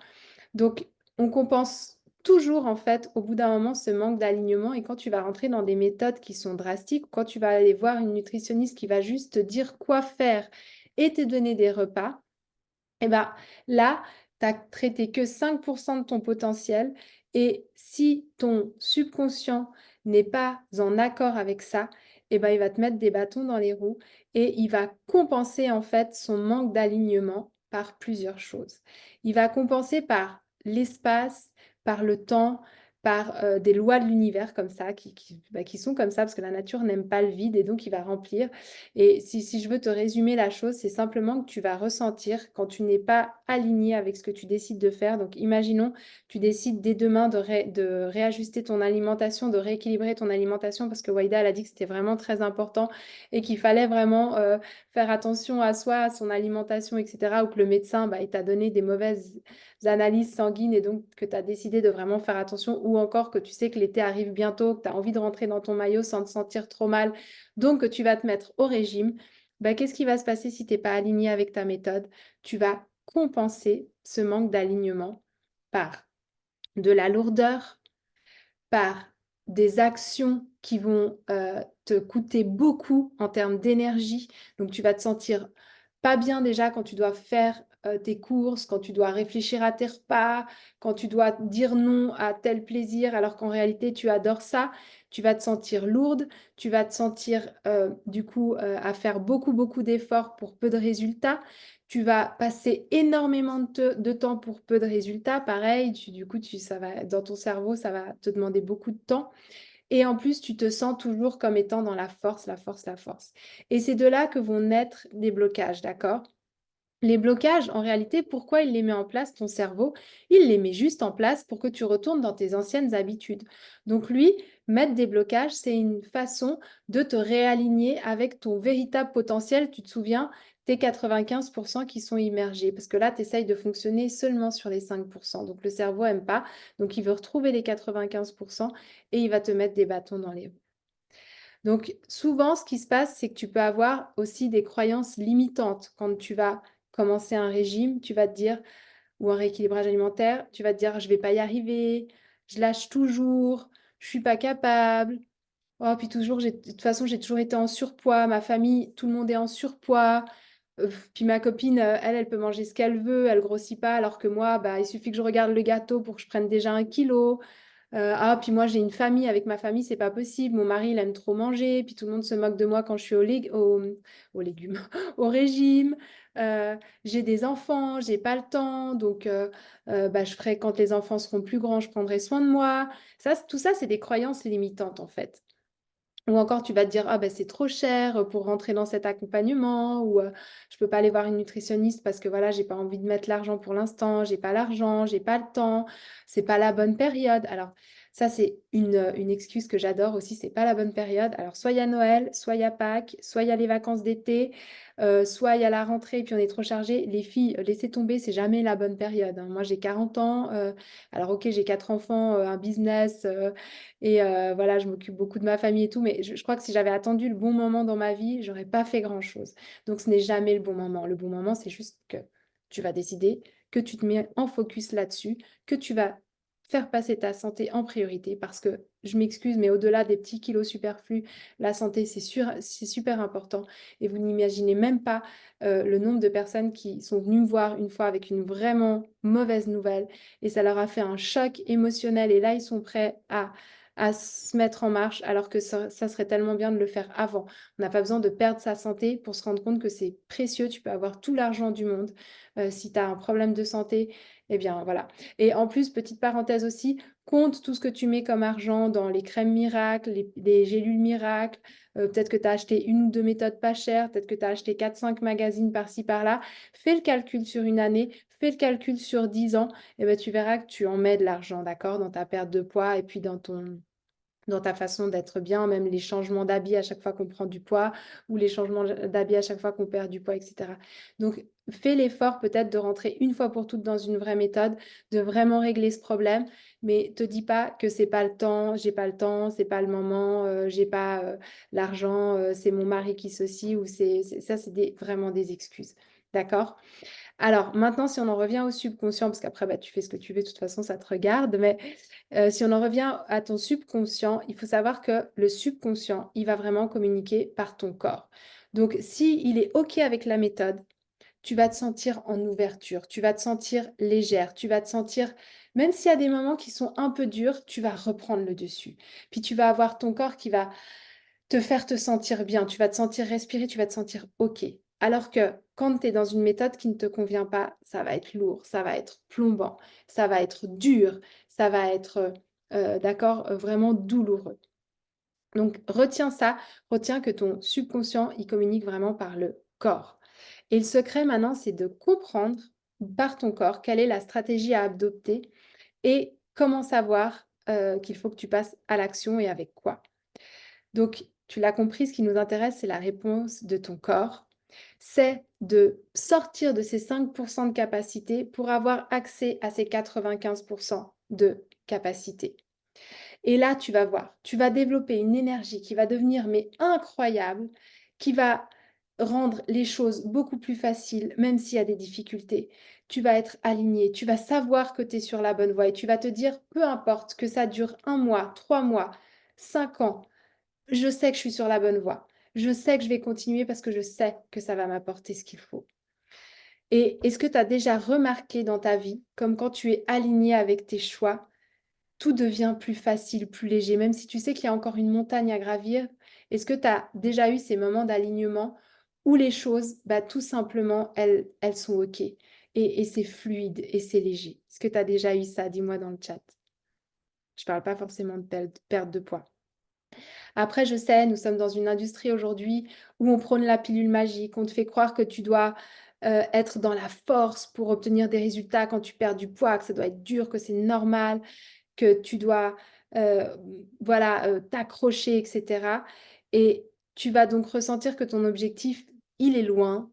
Donc, on compense toujours, en fait, au bout d'un moment, ce manque d'alignement. Et quand tu vas rentrer dans des méthodes qui sont drastiques, quand tu vas aller voir une nutritionniste qui va juste te dire quoi faire et te donner des repas, et ben là, tu as traité que 5% de ton potentiel. Et si ton subconscient n'est pas en accord avec ça, et ben il va te mettre des bâtons dans les roues et il va compenser en fait son manque d'alignement par plusieurs choses. Il va compenser par l'espace, par le temps, par des lois de l'univers comme ça, qui sont comme ça, parce que la nature n'aime pas le vide et donc il va remplir. Et si je veux te résumer la chose, c'est simplement que tu vas ressentir quand tu n'es pas aligné avec ce que tu décides de faire. Donc, imaginons, tu décides dès demain de réajuster ton alimentation, de rééquilibrer ton alimentation, parce que Waïda, elle a dit que c'était vraiment très important et qu'il fallait vraiment faire attention à soi, à son alimentation, etc. Ou que le médecin, bah, il t'a donné des mauvaises analyses sanguines et donc que tu as décidé de vraiment faire attention. Ou encore que tu sais que l'été arrive bientôt, que tu as envie de rentrer dans ton maillot sans te sentir trop mal donc, tu vas te mettre au régime. Bah, qu'est-ce qui va se passer si tu n'es pas aligné avec ta méthode? Tu vas compenser ce manque d'alignement par de la lourdeur, par des actions qui vont te coûter beaucoup en termes d'énergie. Donc, tu vas te sentir pas bien déjà quand tu dois faire tes courses, quand tu dois réfléchir à tes repas, quand tu dois dire non à tel plaisir alors qu'en réalité tu adores ça. Tu vas te sentir lourde, tu vas te sentir du coup à faire beaucoup, beaucoup d'efforts pour peu de résultats. Tu vas passer énormément de temps pour peu de résultats. Pareil, du coup, ça va, dans ton cerveau, ça va te demander beaucoup de temps. Et en plus, tu te sens toujours comme étant dans la force, la force, la force. Et c'est de là que vont naître des blocages, d'accord? Les blocages, en réalité, pourquoi il les met en place, ton cerveau? Il les met juste en place pour que tu retournes dans tes anciennes habitudes. Donc lui, mettre des blocages, c'est une façon de te réaligner avec ton véritable potentiel. Tu te souviens, tes 95% qui sont immergés. Parce que là, tu essayes de fonctionner seulement sur les 5%. Donc le cerveau n'aime pas. Donc il veut retrouver les 95% et il va te mettre des bâtons dans les roues. Donc, souvent, ce qui se passe, c'est que tu peux avoir aussi des croyances limitantes. Quand tu vas commencer un régime, tu vas te dire, ou un rééquilibrage alimentaire, tu vas te dire, je vais pas y arriver, je lâche toujours, je suis pas capable. Oh, puis toujours, de toute façon, j'ai toujours été en surpoids. Ma famille, tout le monde est en surpoids. Puis ma copine, elle, elle peut manger ce qu'elle veut, elle grossit pas, alors que moi, bah, il suffit que je regarde le gâteau pour que je prenne déjà 1 kilo. Ah, puis moi, j'ai une famille. Avec ma famille, c'est pas possible. Mon mari, il aime trop manger. Puis tout le monde se moque de moi quand je suis aux légumes, au régime. J'ai des enfants, j'ai pas le temps. Donc, bah, je ferai quand les enfants seront plus grands, je prendrai soin de moi. Ça, tout ça, c'est des croyances limitantes, en fait. Ou encore, tu vas te dire, ah ben c'est trop cher pour rentrer dans cet accompagnement, ou je peux pas aller voir une nutritionniste parce que voilà, j'ai pas envie de mettre l'argent pour l'instant, j'ai pas l'argent, j'ai pas le temps, c'est pas la bonne période. Alors, ça, c'est une excuse que j'adore aussi, c'est pas la bonne période. Alors, soit il y a Noël, soit il y a Pâques, soit il y a les vacances d'été, soit il y a la rentrée et puis on est trop chargé. Les filles, laissez tomber, c'est jamais la bonne période, hein. Moi, j'ai 40 ans, alors ok, j'ai 4 enfants, un business. Et voilà, je m'occupe beaucoup de ma famille et tout, mais je crois que si j'avais attendu le bon moment dans ma vie, j'aurais pas fait grand-chose. Donc ce n'est jamais le bon moment. Le bon moment, c'est juste que tu vas décider, que tu te mets en focus là-dessus, que tu vas faire passer ta santé en priorité parce que je m'excuse, mais au-delà des petits kilos superflus, la santé, c'est super important. Et vous n'imaginez même pas le nombre de personnes qui sont venues me voir une fois avec une vraiment mauvaise nouvelle et ça leur a fait un choc émotionnel et là, ils sont prêts à se mettre en marche, alors que ça serait tellement bien de le faire avant. On n'a pas besoin de perdre sa santé pour se rendre compte que c'est précieux. Tu peux avoir tout l'argent du monde. Si tu as un problème de santé, eh bien voilà. Et en plus, petite parenthèse aussi, compte tout ce que tu mets comme argent dans les crèmes miracles, les gélules miracles. Peut-être que tu as acheté une ou deux méthodes pas chères, peut-être que tu as acheté 4-5 magazines par-ci par-là. Fais le calcul sur une année, fais le calcul sur 10 ans, et ben tu verras que tu en mets de l'argent, d'accord, dans ta perte de poids et puis dans ta façon d'être bien, même les changements d'habits à chaque fois qu'on prend du poids ou les changements d'habits à chaque fois qu'on perd du poids, etc. Donc, fais l'effort peut-être de rentrer une fois pour toutes dans une vraie méthode, de vraiment régler ce problème, mais te dis pas que c'est pas le temps, j'ai pas le temps, c'est pas le moment, j'ai pas l'argent, c'est mon mari qui ceci ou ça, c'est vraiment des excuses. D'accord? Alors maintenant, si on en revient au subconscient, parce qu'après, bah, tu fais ce que tu veux, de toute façon, ça te regarde, mais si on en revient à ton subconscient, il faut savoir que le subconscient, il va vraiment communiquer par ton corps. Donc, s'il est OK avec la méthode, tu vas te sentir en ouverture, tu vas te sentir légère, tu vas te sentir, même s'il y a des moments qui sont un peu durs, tu vas reprendre le dessus. Puis tu vas avoir ton corps qui va te faire te sentir bien, tu vas te sentir respirer, tu vas te sentir OK. Alors que quand tu es dans une méthode qui ne te convient pas, ça va être lourd, ça va être plombant, ça va être dur, ça va être, d'accord, vraiment douloureux. Donc retiens ça, retiens que ton subconscient, il communique vraiment par le corps. Et le secret maintenant, c'est de comprendre par ton corps quelle est la stratégie à adopter et comment savoir, qu'il faut que tu passes à l'action et avec quoi. Donc, tu l'as compris, ce qui nous intéresse, c'est la réponse de ton corps. C'est de sortir de ces 5% de capacité pour avoir accès à ces 95% de capacité. Et là, tu vas voir, tu vas développer une énergie qui va devenir mais incroyable, qui va rendre les choses beaucoup plus faciles, même s'il y a des difficultés. Tu vas être aligné, tu vas savoir que tu es sur la bonne voie et tu vas te dire, peu importe que ça dure 1 mois, 3 mois, 5 ans, je sais que je suis sur la bonne voie. Je sais que je vais continuer parce que je sais que ça va m'apporter ce qu'il faut. Et est-ce que tu as déjà remarqué dans ta vie, comme quand tu es aligné avec tes choix, tout devient plus facile, plus léger, même si tu sais qu'il y a encore une montagne à gravir? Est-ce que tu as déjà eu ces moments d'alignement où les choses, bah, tout simplement, elles sont OK et c'est fluide et c'est léger? Est-ce que tu as déjà eu ça? Dis-moi dans le chat. Je ne parle pas forcément de perte de poids. Après, je sais, nous sommes dans une industrie aujourd'hui où on prône la pilule magique, on te fait croire que tu dois être dans la force pour obtenir des résultats quand tu perds du poids, que ça doit être dur, que c'est normal, que tu dois euh, voilà, t'accrocher, etc. Et tu vas donc ressentir que ton objectif, il est loin,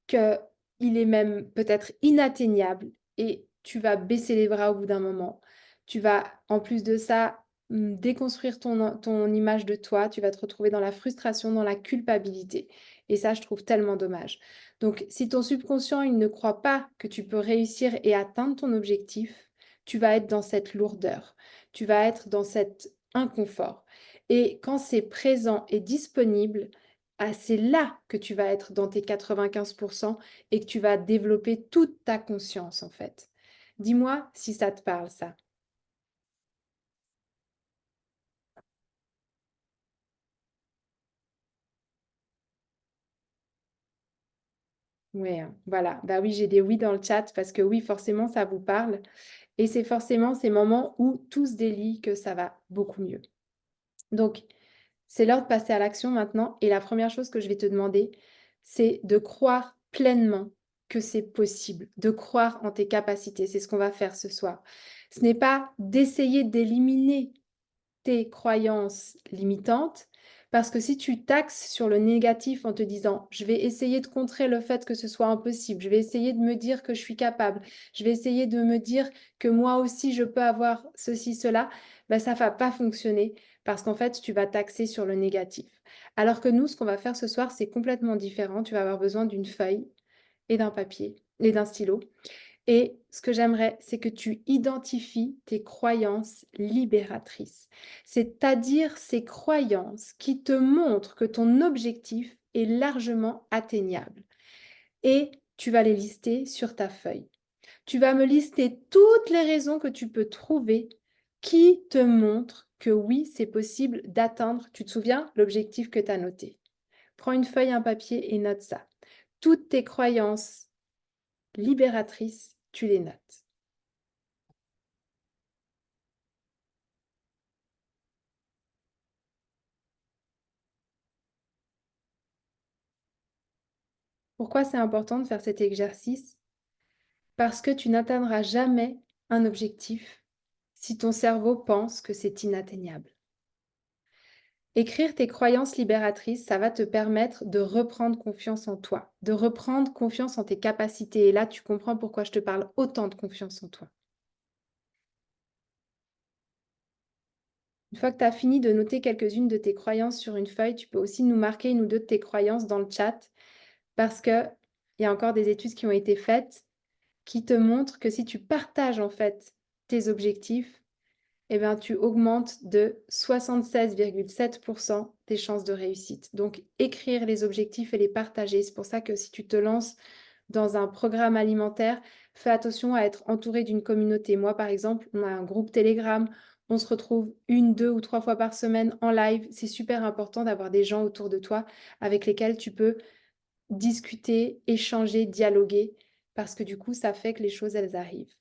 qu'il est même peut-être inatteignable et tu vas baisser les bras au bout d'un moment. Tu vas, en plus de ça, déconstruire ton image de toi, tu vas te retrouver dans la frustration, dans la culpabilité. Et ça, je trouve tellement dommage. Donc, si ton subconscient, il ne croit pas que tu peux réussir et atteindre ton objectif, tu vas être dans cette lourdeur, tu vas être dans cet inconfort. Et quand c'est présent et disponible, ah, c'est là que tu vas être dans tes 95% et que tu vas développer toute ta conscience, en fait. Dis-moi si ça te parle, ça. Ouais, hein, voilà. Bah oui, j'ai des oui dans le chat parce que oui, forcément, ça vous parle. Et c'est forcément ces moments où tout se délie que ça va beaucoup mieux. Donc, c'est l'heure de passer à l'action maintenant. Et la première chose que je vais te demander, c'est de croire pleinement que c'est possible, de croire en tes capacités. C'est ce qu'on va faire ce soir. Ce n'est pas d'essayer d'éliminer tes croyances limitantes, parce que si tu taxes sur le négatif en te disant, je vais essayer de contrer le fait que ce soit impossible, je vais essayer de me dire que je suis capable, je vais essayer de me dire que moi aussi je peux avoir ceci, cela, ben ça ne va pas fonctionner parce qu'en fait, tu vas taxer sur le négatif. Alors que nous, ce qu'on va faire ce soir, c'est complètement différent. Tu vas avoir besoin d'une feuille et d'un papier et d'un stylo. Et ce que j'aimerais, c'est que tu identifies tes croyances libératrices, c'est-à-dire ces croyances qui te montrent que ton objectif est largement atteignable. Et tu vas les lister sur ta feuille. Tu vas me lister toutes les raisons que tu peux trouver qui te montrent que oui, c'est possible d'atteindre, tu te souviens, l'objectif que tu as noté. Prends une feuille, un papier et note ça. Toutes tes croyances libératrices, tu les notes. Pourquoi c'est important de faire cet exercice? Parce que tu n'atteindras jamais un objectif si ton cerveau pense que c'est inatteignable. Écrire tes croyances libératrices, ça va te permettre de reprendre confiance en toi, de reprendre confiance en tes capacités. Et là, tu comprends pourquoi je te parle autant de confiance en toi. Une fois que tu as fini de noter quelques-unes de tes croyances sur une feuille, tu peux aussi nous marquer une ou deux de tes croyances dans le chat parce qu'il y a encore des études qui ont été faites qui te montrent que si tu partages en fait tes objectifs, eh bien, tu augmentes de 76,7% tes chances de réussite. Donc, écrire les objectifs et les partager. C'est pour ça que si tu te lances dans un programme alimentaire, fais attention à être entouré d'une communauté. Moi, par exemple, on a un groupe Telegram. On se retrouve 1, 2 ou 3 fois par semaine en live. C'est super important d'avoir des gens autour de toi avec lesquels tu peux discuter, échanger, dialoguer, parce que du coup, ça fait que les choses, elles arrivent.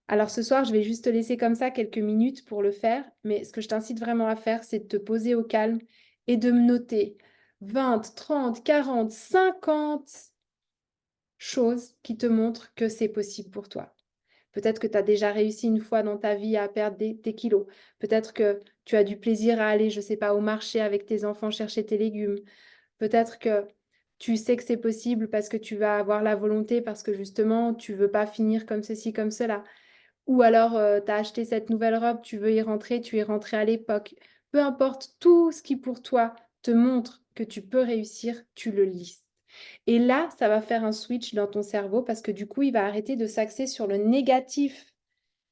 Alors ce soir, je vais juste te laisser comme ça quelques minutes pour le faire, mais ce que je t'incite vraiment à faire, c'est de te poser au calme et de me noter 20, 30, 40, 50 choses qui te montrent que c'est possible pour toi. Peut-être que tu as déjà réussi une fois dans ta vie à perdre tes kilos. Peut-être que tu as du plaisir à aller, je ne sais pas, au marché avec tes enfants chercher tes légumes. Peut-être que tu sais que c'est possible parce que tu vas avoir la volonté, parce que justement, tu veux pas finir comme ceci, comme cela. Ou alors, tu as acheté cette nouvelle robe, tu veux y rentrer, tu y es rentré à l'époque. Peu importe, tout ce qui pour toi te montre que tu peux réussir, tu le listes. Et là, ça va faire un switch dans ton cerveau parce que du coup, il va arrêter de s'axer sur le négatif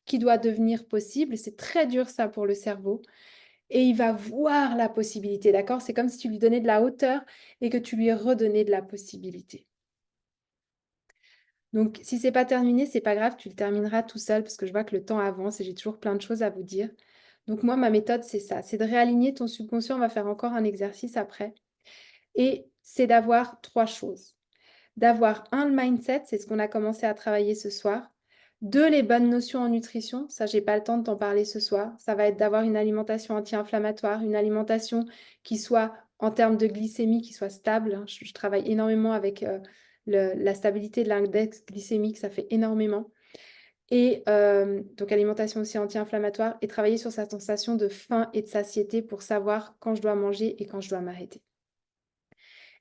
qui doit devenir possible. C'est très dur ça pour le cerveau. Et il va voir la possibilité, d'accord? C'est comme si tu lui donnais de la hauteur et que tu lui redonnais de la possibilité. Donc, si c'est pas terminé, c'est pas grave, tu le termineras tout seul parce que je vois que le temps avance et j'ai toujours plein de choses à vous dire. Donc, moi, ma méthode, c'est ça, c'est de réaligner ton subconscient. On va faire encore un exercice après. Et c'est d'avoir 3 choses. D'avoir un, le mindset, c'est ce qu'on a commencé à travailler ce soir. 2, les bonnes notions en nutrition. Ça, j'ai pas le temps de t'en parler ce soir. Ça va être d'avoir une alimentation anti-inflammatoire, une alimentation qui soit, en termes de glycémie, qui soit stable, hein. Je travaille énormément avec la stabilité de l'index glycémique, ça fait énormément. Et donc alimentation aussi anti-inflammatoire et travailler sur sa sensation de faim et de satiété pour savoir quand je dois manger et quand je dois m'arrêter.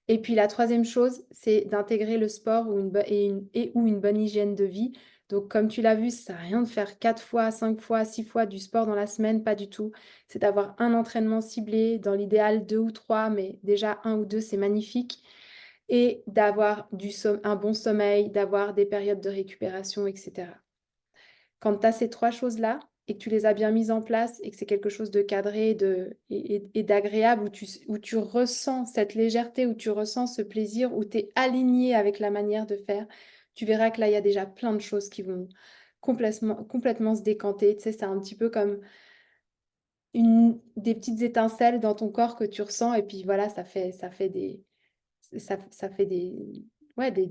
Et puis la troisième chose, c'est d'intégrer le sport ou une bonne hygiène de vie. Donc comme tu l'as vu, ça sert à rien de faire 4 fois, 5 fois, 6 fois du sport dans la semaine, pas du tout. C'est d'avoir un entraînement ciblé, dans l'idéal 2 ou 3, mais déjà 1 ou 2, c'est magnifique. Et d'avoir un bon sommeil, d'avoir des périodes de récupération, etc. Quand tu as ces 3 choses-là et que tu les as bien mises en place et que c'est quelque chose de cadré et d'agréable où tu ressens cette légèreté, où tu ressens ce plaisir, où tu es aligné avec la manière de faire, tu verras que là, il y a déjà plein de choses qui vont complètement se décanter. Tu sais, c'est un petit peu comme des petites étincelles dans ton corps que tu ressens et puis voilà, ça fait des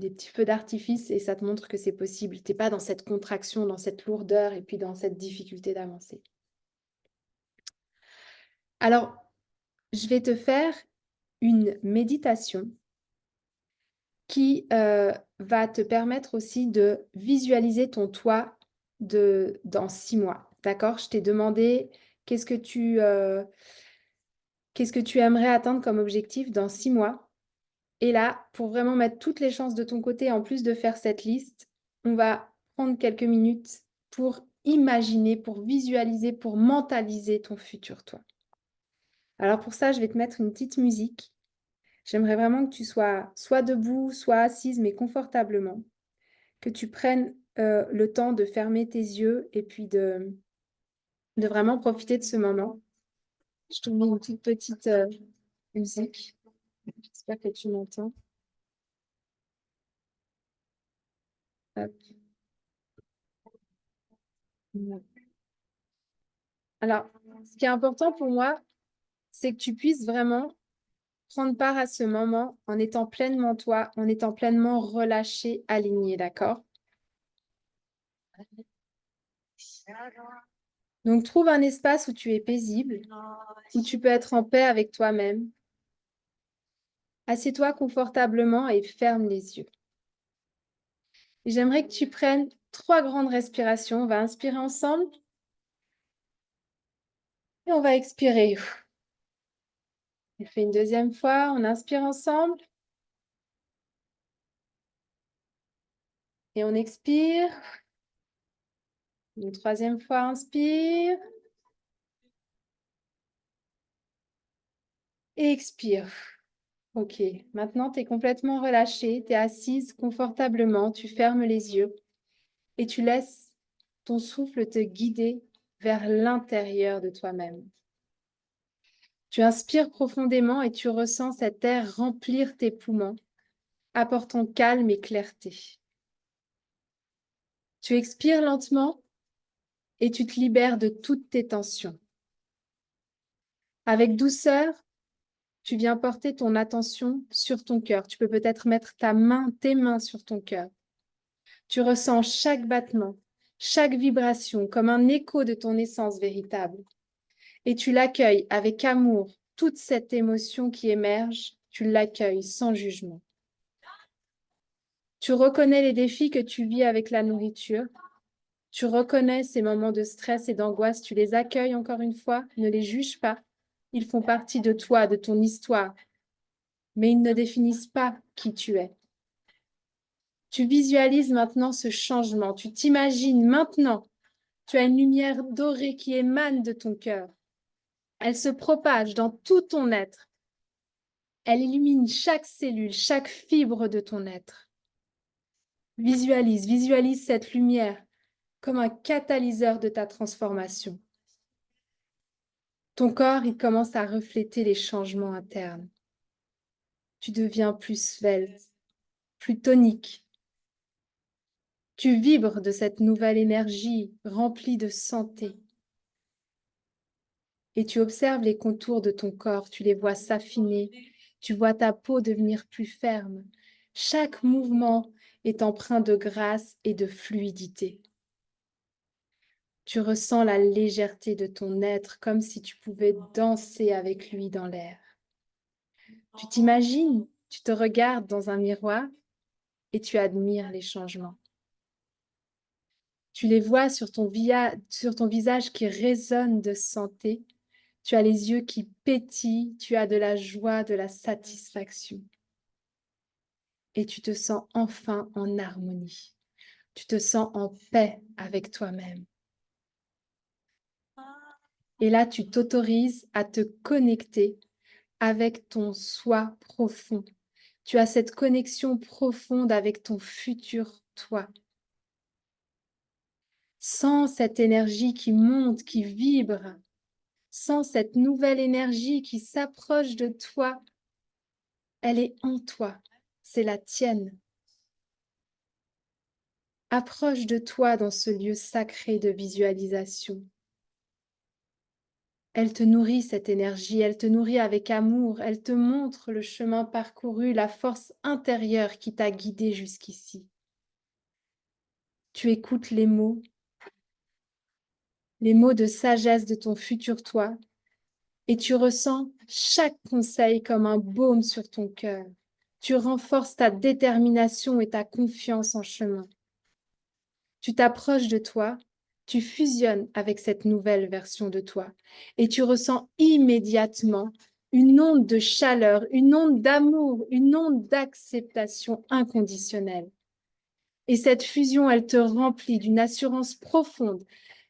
petits feux d'artifice et ça te montre que c'est possible. Tu es pas dans cette contraction, dans cette lourdeur et puis dans cette difficulté d'avancer. Alors, je vais te faire une méditation qui va te permettre aussi de visualiser ton toi dans 6 mois. D'accord? Je t'ai demandé qu'est-ce que tu aimerais atteindre comme objectif dans 6 mois. Et là, pour vraiment mettre toutes les chances de ton côté, en plus de faire cette liste, on va prendre quelques minutes pour imaginer, pour visualiser, pour mentaliser ton futur toi. Alors pour ça, je vais te mettre une petite musique. J'aimerais vraiment que tu sois soit debout, soit assise, mais confortablement. Que tu prennes le temps de fermer tes yeux et puis de vraiment profiter de ce moment. Je te mets une toute petite musique. J'espère que tu m'entends. Hop. Alors, ce qui est important pour moi, c'est que tu puisses vraiment prendre part à ce moment en étant pleinement toi, en étant pleinement relâché, aligné, d'accord? Donc, trouve un espace où tu es paisible, où tu peux être en paix avec toi-même. Assieds-toi confortablement et ferme les yeux. Et j'aimerais que tu prennes 3 grandes respirations. On va inspirer ensemble et on va expirer. On fait une deuxième fois. On inspire ensemble et on expire. Une troisième fois, inspire et expire. Ok, maintenant tu es complètement relâchée, tu es assise confortablement, tu fermes les yeux et tu laisses ton souffle te guider vers l'intérieur de toi-même. Tu inspires profondément et tu ressens cet air remplir tes poumons, apportant calme et clarté. Tu expires lentement et tu te libères de toutes tes tensions. Avec douceur, tu viens porter ton attention sur ton cœur. Tu peux peut-être mettre tes mains sur ton cœur. Tu ressens chaque battement, chaque vibration comme un écho de ton essence véritable. Et tu l'accueilles avec amour. Toute cette émotion qui émerge, tu l'accueilles sans jugement. Tu reconnais les défis que tu vis avec la nourriture. Tu reconnais ces moments de stress et d'angoisse. Tu les accueilles encore une fois. Ne les juge pas. Ils font partie de toi, de ton histoire. Mais ils ne définissent pas qui tu es. Tu visualises maintenant ce changement. Tu t'imagines maintenant. Tu as une lumière dorée qui émane de ton cœur. Elle se propage dans tout ton être. Elle illumine chaque cellule, chaque fibre de ton être. Visualise cette lumière comme un catalyseur de ta transformation. Ton corps, il commence à refléter les changements internes. Tu deviens plus svelte, plus tonique. Tu vibres de cette nouvelle énergie remplie de santé. Et tu observes les contours de ton corps, tu les vois s'affiner, tu vois ta peau devenir plus ferme. Chaque mouvement est empreint de grâce et de fluidité. Tu ressens la légèreté de ton être comme si tu pouvais danser avec lui dans l'air. Tu t'imagines, tu te regardes dans un miroir et tu admires les changements. Tu les vois sur ton visage qui résonne de santé. Tu as les yeux qui pétillent, tu as de la joie, de la satisfaction. Et tu te sens enfin en harmonie. Tu te sens en paix avec toi-même. Et là, tu t'autorises à te connecter avec ton soi profond. Tu as cette connexion profonde avec ton futur toi. Sans cette énergie qui monte, qui vibre, sans cette nouvelle énergie qui s'approche de toi, elle est en toi, c'est la tienne. Approche de toi dans ce lieu sacré de visualisation. Elle te nourrit, cette énergie, elle te nourrit avec amour, elle te montre le chemin parcouru, la force intérieure qui t'a guidé jusqu'ici. Tu écoutes les mots de sagesse de ton futur toi, et tu ressens chaque conseil comme un baume sur ton cœur. Tu renforces ta détermination et ta confiance en chemin. Tu t'approches de toi, tu fusionnes avec cette nouvelle version de toi et tu ressens immédiatement une onde de chaleur, une onde d'amour, une onde d'acceptation inconditionnelle. Et cette fusion, elle te remplit d'une assurance profonde,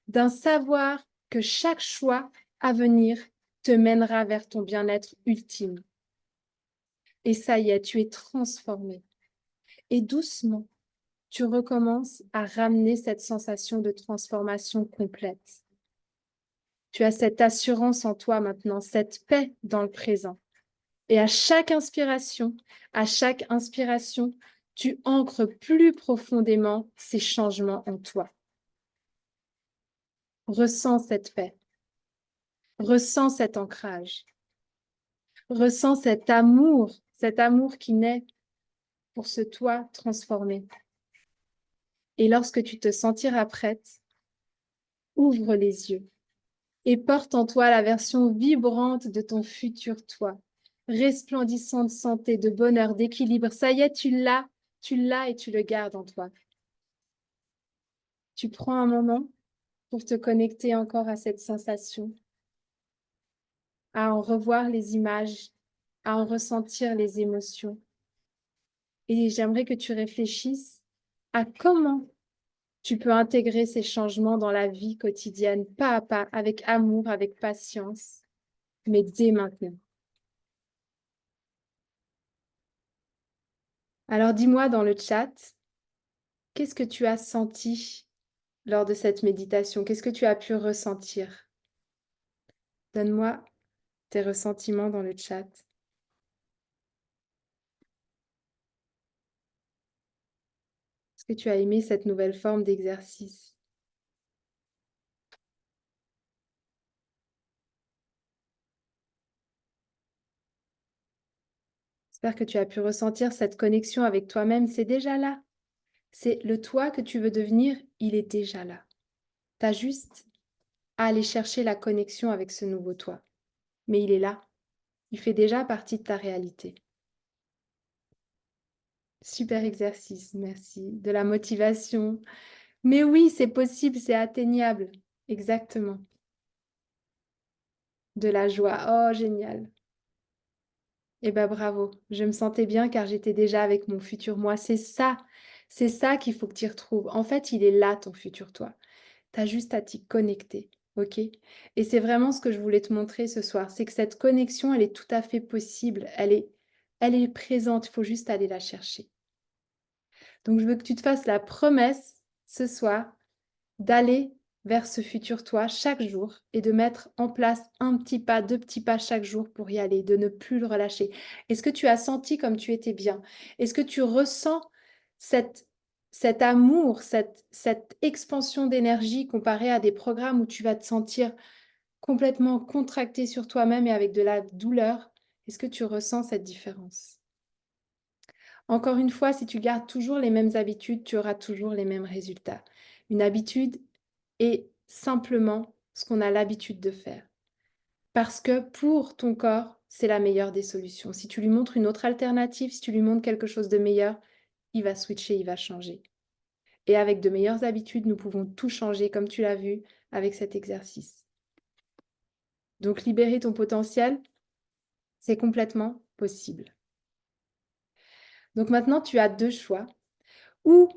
d'un savoir que chaque choix à venir te mènera vers ton bien-être ultime. Et ça y est, tu es transformé. Et doucement, tu recommences à ramener cette sensation de transformation complète. Tu as cette assurance en toi maintenant, cette paix dans le présent. Et à chaque inspiration, tu ancres plus profondément ces changements en toi. Ressens cette paix. Ressens cet ancrage. Ressens cet amour qui naît pour ce toi transformé. Et lorsque tu te sentiras prête, ouvre les yeux et porte en toi la version vibrante de ton futur toi. resplendissant de santé, de bonheur, d'équilibre. Ça y est, tu l'as et tu le gardes en toi. Tu prends un moment pour te connecter encore à cette sensation, à en revoir les images, à en ressentir les émotions. Et j'aimerais que tu réfléchisses à comment tu peux intégrer ces changements dans la vie quotidienne, pas à pas, avec amour, avec patience, mais dès maintenant. Alors dis-moi dans le chat, qu'est-ce que tu as senti lors de cette méditation? Qu'est-ce que tu as pu ressentir? Donne-moi tes ressentiments dans le chat. Est-ce que tu as aimé cette nouvelle forme d'exercice? J'espère que tu as pu ressentir cette connexion avec toi-même. C'est déjà là. C'est le toi que tu veux devenir, il est déjà là. Tu as juste à aller chercher la connexion avec ce nouveau toi. Mais il est là. Il fait déjà partie de ta réalité. Super exercice, merci. De la motivation. Mais oui, c'est possible, c'est atteignable. Exactement. De la joie. Oh, génial. Eh ben bravo. Je me sentais bien car j'étais déjà avec mon futur moi. C'est ça qu'il faut que tu y retrouves. En fait, il est là, ton futur toi. Tu as juste à t'y connecter, ok? Et c'est vraiment ce que je voulais te montrer ce soir, c'est que cette connexion, elle est tout à fait possible, elle est présente, il faut juste aller la chercher. Donc, je veux que tu te fasses la promesse ce soir d'aller vers ce futur toi chaque jour et de mettre en place un petit pas, deux petits pas chaque jour pour y aller, de ne plus le relâcher. Est-ce que tu as senti comme tu étais bien? Est-ce que tu ressens cette, cet amour, cette expansion d'énergie comparée à des programmes où tu vas te sentir complètement contracté sur toi-même et avec de la douleur? Est-ce que tu ressens cette différence? Encore une fois, si tu gardes toujours les mêmes habitudes, tu auras toujours les mêmes résultats. Une habitude est simplement ce qu'on a l'habitude de faire. Parce que pour ton corps, c'est la meilleure des solutions. Si tu lui montres une autre alternative, si tu lui montres quelque chose de meilleur, il va switcher, il va changer. Et avec de meilleures habitudes, nous pouvons tout changer, comme tu l'as vu avec cet exercice. Donc, libérer ton potentiel, c'est complètement possible. Donc maintenant, tu as deux choix. Ou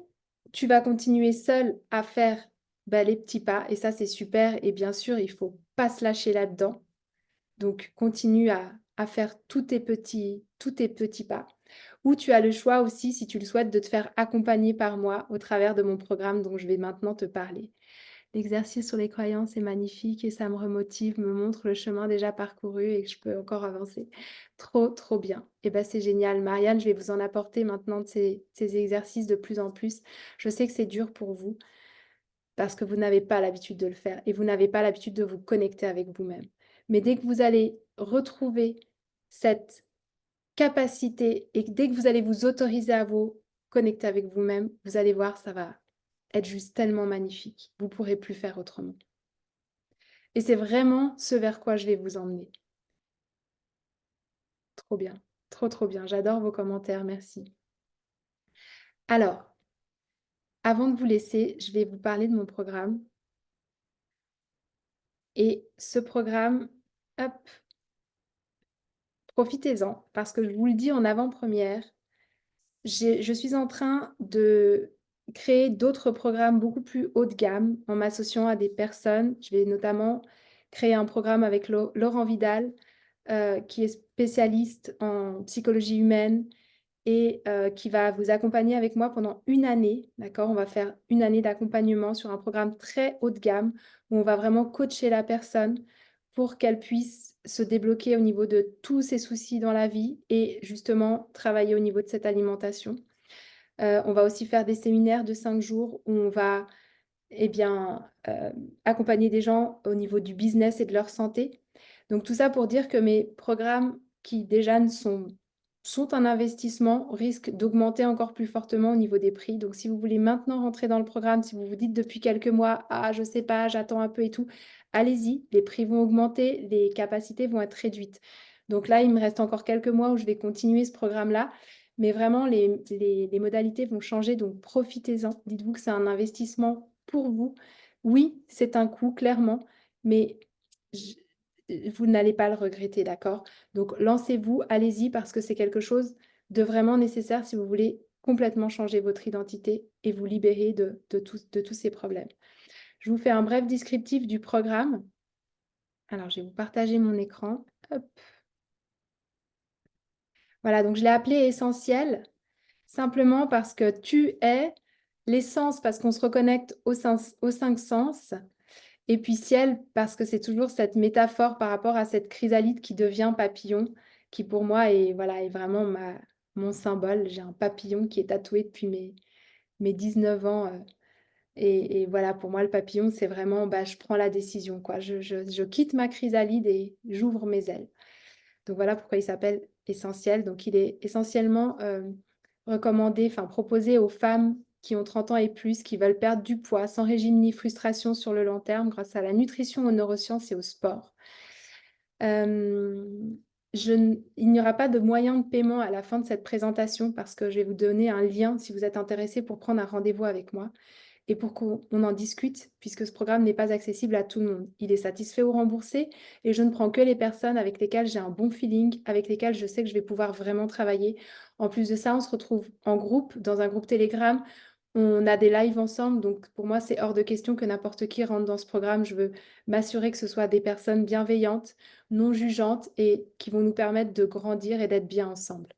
tu vas continuer seul à faire les petits pas, et ça c'est super, et bien sûr, il ne faut pas se lâcher là-dedans. Donc, continue à faire tous tes petits pas. Ou tu as le choix aussi, si tu le souhaites, de te faire accompagner par moi au travers de mon programme dont je vais maintenant te parler. L'exercice sur les croyances est magnifique et ça me remotive, me montre le chemin déjà parcouru et que je peux encore avancer. Trop, trop bien. Et ben c'est génial. Marianne, je vais vous en apporter maintenant de ces exercices de plus en plus. Je sais que c'est dur pour vous parce que vous n'avez pas l'habitude de le faire et vous n'avez pas l'habitude de vous connecter avec vous-même. Mais dès que vous allez retrouver cette capacité et dès que vous allez vous autoriser à vous connecter avec vous-même, vous allez voir, ça va être juste tellement magnifique. Vous ne pourrez plus faire autrement. Et c'est vraiment ce vers quoi je vais vous emmener. Trop bien, trop trop bien. J'adore vos commentaires, merci. Alors, avant de vous laisser, je vais vous parler de mon programme. Et ce programme, hop, profitez-en, parce que je vous le dis en avant-première, je suis en train de créer d'autres programmes beaucoup plus haut de gamme en m'associant à des personnes. Je vais notamment créer un programme avec Laurent Vidal, qui est spécialiste en psychologie humaine et qui va vous accompagner avec moi pendant une année. D'accord? On va faire une année d'accompagnement sur un programme très haut de gamme où on va vraiment coacher la personne pour qu'elle puisse se débloquer au niveau de tous ses soucis dans la vie et justement travailler au niveau de cette alimentation. On va aussi faire des séminaires de 5 jours où on va accompagner des gens au niveau du business et de leur santé. Donc tout ça pour dire que mes programmes qui déjà sont un investissement risquent d'augmenter encore plus fortement au niveau des prix. Donc si vous voulez maintenant rentrer dans le programme, si vous vous dites depuis quelques mois, ah je sais pas, j'attends un peu et tout, allez-y, les prix vont augmenter, les capacités vont être réduites. Donc là, il me reste encore quelques mois où je vais continuer ce programme-là. Mais vraiment, les modalités vont changer, donc profitez-en. Dites-vous que c'est un investissement pour vous. Oui, c'est un coût, clairement, mais je- vous n'allez pas le regretter, d'accord? Donc lancez-vous, allez-y, parce que c'est quelque chose de vraiment nécessaire si vous voulez complètement changer votre identité et vous libérer de tous ces problèmes. Je vous fais un bref descriptif du programme. Alors, je vais vous partager mon écran. Hop. Voilà, donc je l'ai appelé essentiel, simplement parce que tu es l'essence, parce qu'on se reconnecte aux cinq sens, et puis ciel, parce que c'est toujours cette métaphore par rapport à cette chrysalide qui devient papillon, qui pour moi est, voilà, est vraiment mon symbole. J'ai un papillon qui est tatoué depuis mes 19 ans. Et voilà, pour moi, le papillon, c'est vraiment, bah, je prends la décision, quoi. Je quitte ma chrysalide et j'ouvre mes ailes. Donc voilà pourquoi il s'appelle essentiel. Donc il est essentiellement recommandé, enfin proposé aux femmes qui ont 30 ans et plus, qui veulent perdre du poids sans régime ni frustration sur le long terme grâce à la nutrition, aux neurosciences et au sport. Euh, il n'y aura pas de moyen de paiement à la fin de cette présentation parce que je vais vous donner un lien si vous êtes intéressé pour prendre un rendez-vous avec moi et pour qu'on en discute, puisque ce programme n'est pas accessible à tout le monde. Il est satisfait ou remboursé, et je ne prends que les personnes avec lesquelles j'ai un bon feeling, avec lesquelles je sais que je vais pouvoir vraiment travailler. En plus de ça, on se retrouve en groupe, dans un groupe Telegram. On a des lives ensemble, donc pour moi, c'est hors de question que n'importe qui rentre dans ce programme. Je veux m'assurer que ce soit des personnes bienveillantes, non jugeantes et qui vont nous permettre de grandir et d'être bien ensemble.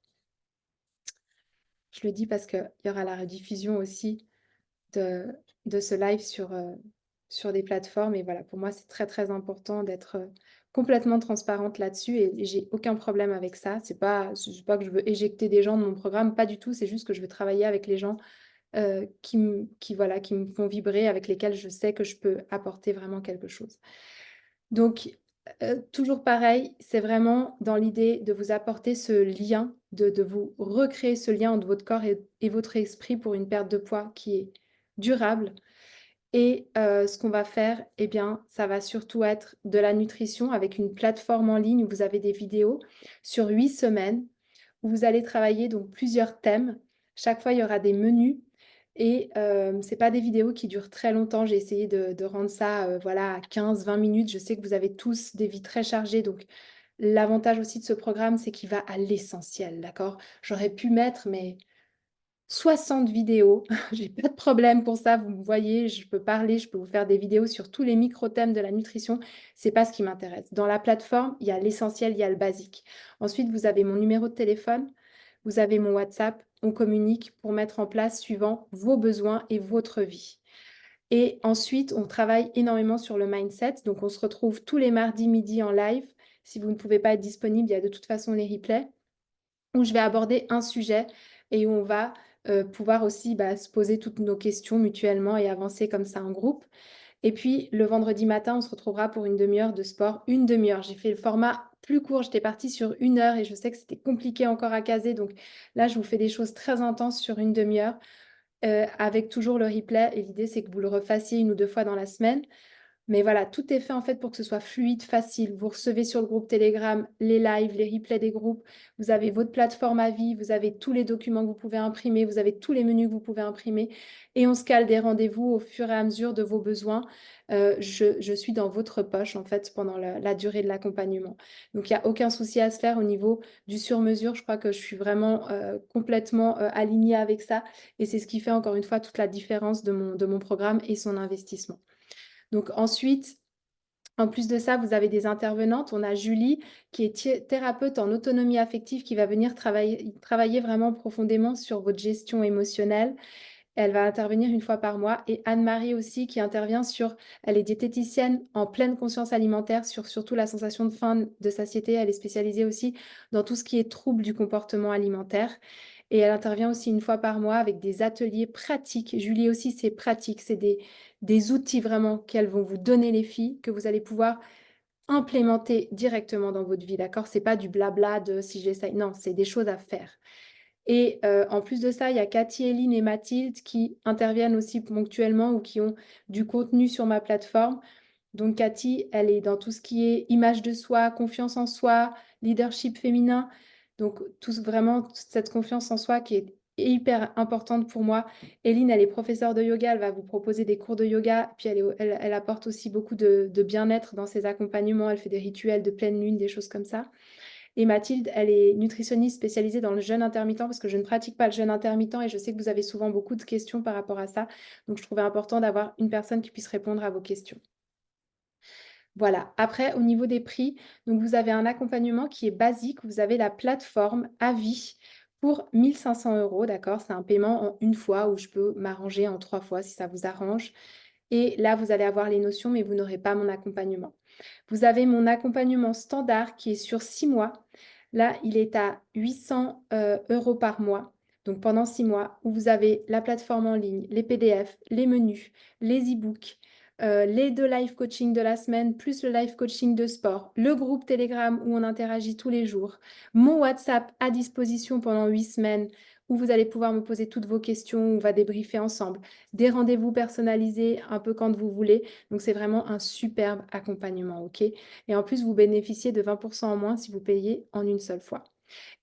Je le dis parce qu'il y aura la rediffusion aussi de, de ce live sur des plateformes. Et voilà, pour moi, c'est très, très important d'être complètement transparente là-dessus et j'ai aucun problème avec ça. C'est pas que je veux éjecter des gens de mon programme, pas du tout. C'est juste que je veux travailler avec les gens voilà, qui me font vibrer, avec lesquels je sais que je peux apporter vraiment quelque chose. Donc, toujours pareil, c'est vraiment dans l'idée de vous apporter ce lien, de vous recréer ce lien entre votre corps et votre esprit pour une perte de poids qui est durable. Et ce qu'on va faire, eh bien, ça va surtout être de la nutrition avec une plateforme en ligne où vous avez des vidéos sur 8 semaines où vous allez travailler donc plusieurs thèmes. Chaque fois, il y aura des menus et c'est pas des vidéos qui durent très longtemps. J'ai essayé de rendre ça voilà, à 15-20 minutes. Je sais que vous avez tous des vies très chargées, donc l'avantage aussi de ce programme, c'est qu'il va à l'essentiel, d'accord? J'aurais pu mettre, mais 60 vidéos. J'ai pas de problème pour ça. Vous me voyez, je peux parler, je peux vous faire des vidéos sur tous les micro-thèmes de la nutrition. C'est pas ce qui m'intéresse. Dans la plateforme, il y a l'essentiel, il y a le basique. Ensuite, vous avez mon numéro de téléphone, vous avez mon WhatsApp. On communique pour mettre en place suivant vos besoins et votre vie. Et ensuite, on travaille énormément sur le mindset. Donc, on se retrouve tous les mardis midi en live. Si vous ne pouvez pas être disponible, il y a de toute façon les replays où je vais aborder un sujet et où on va pouvoir aussi se poser toutes nos questions mutuellement et avancer comme ça en groupe. Et puis, le vendredi matin, on se retrouvera pour une demi-heure de sport. Une demi-heure. J'ai fait le format plus court. J'étais partie sur 1 heure et je sais que c'était compliqué encore à caser. Donc là, je vous fais des choses très intenses sur une demi-heure avec toujours le replay. Et l'idée, c'est que vous le refassiez 1 ou 2 fois dans la semaine. Mais voilà, tout est fait en fait pour que ce soit fluide, facile. Vous recevez sur le groupe Telegram les lives, les replays des groupes. Vous avez votre plateforme à vie, vous avez tous les documents que vous pouvez imprimer, vous avez tous les menus que vous pouvez imprimer. Et on se cale des rendez-vous au fur et à mesure de vos besoins. Je suis dans votre poche en fait pendant la durée de l'accompagnement. Donc il n'y a aucun souci à se faire au niveau du sur-mesure. Je crois que je suis vraiment complètement alignée avec ça. Et c'est ce qui fait encore une fois toute la différence de mon programme et son investissement. Donc ensuite, en plus de ça, vous avez des intervenantes. On a Julie, qui est thérapeute en autonomie affective, qui va venir travailler vraiment profondément sur votre gestion émotionnelle. Elle va intervenir 1 fois par mois. Et Anne-Marie aussi, qui intervient elle est diététicienne en pleine conscience alimentaire, sur surtout la sensation de faim, de satiété. Elle est spécialisée aussi dans tout ce qui est troubles du comportement alimentaire. Et elle intervient aussi 1 fois par mois avec des ateliers pratiques. Julie aussi, c'est pratique. C'est des outils vraiment qu'elles vont vous donner les filles, que vous allez pouvoir implémenter directement dans votre vie, d'accord? C'est pas du blabla de si j'essaye. Non, c'est des choses à faire. Et en plus de ça, il y a Cathy, Eline et Mathilde qui interviennent aussi ponctuellement ou qui ont du contenu sur ma plateforme Donc, Cathy, elle est dans tout ce qui est image de soi, confiance en soi, leadership féminin. Donc, vraiment, toute cette confiance en soi qui est hyper importante pour moi. Eline, elle est professeure de yoga, elle va vous proposer des cours de yoga. Puis, elle apporte aussi beaucoup de bien-être dans ses accompagnements. Elle fait des rituels de pleine lune, des choses comme ça. Et Mathilde, elle est nutritionniste spécialisée dans le jeûne intermittent parce que je ne pratique pas le jeûne intermittent et je sais que vous avez souvent beaucoup de questions par rapport à ça. Donc, je trouvais important d'avoir une personne qui puisse répondre à vos questions. Voilà. Après, au niveau des prix, donc vous avez un accompagnement qui est basique. Vous avez la plateforme à vie pour 1500 euros, d'accord? C'est un paiement en une fois où je peux m'arranger en 3 fois si ça vous arrange. Et là, vous allez avoir les notions, mais vous n'aurez pas mon accompagnement. Vous avez mon accompagnement standard qui est sur 6 mois. Là, il est à 800 euros par mois. Donc pendant 6 mois, où vous avez la plateforme en ligne, les PDF, les menus, les e-books, les 2 live coaching de la semaine, plus le live coaching de sport, le groupe Telegram où on interagit tous les jours, mon WhatsApp à disposition pendant 8 semaines où vous allez pouvoir me poser toutes vos questions, on va débriefer ensemble, des rendez-vous personnalisés un peu quand vous voulez. Donc, c'est vraiment un superbe accompagnement, ok? Et en plus, vous bénéficiez de 20% en moins si vous payez en une seule fois.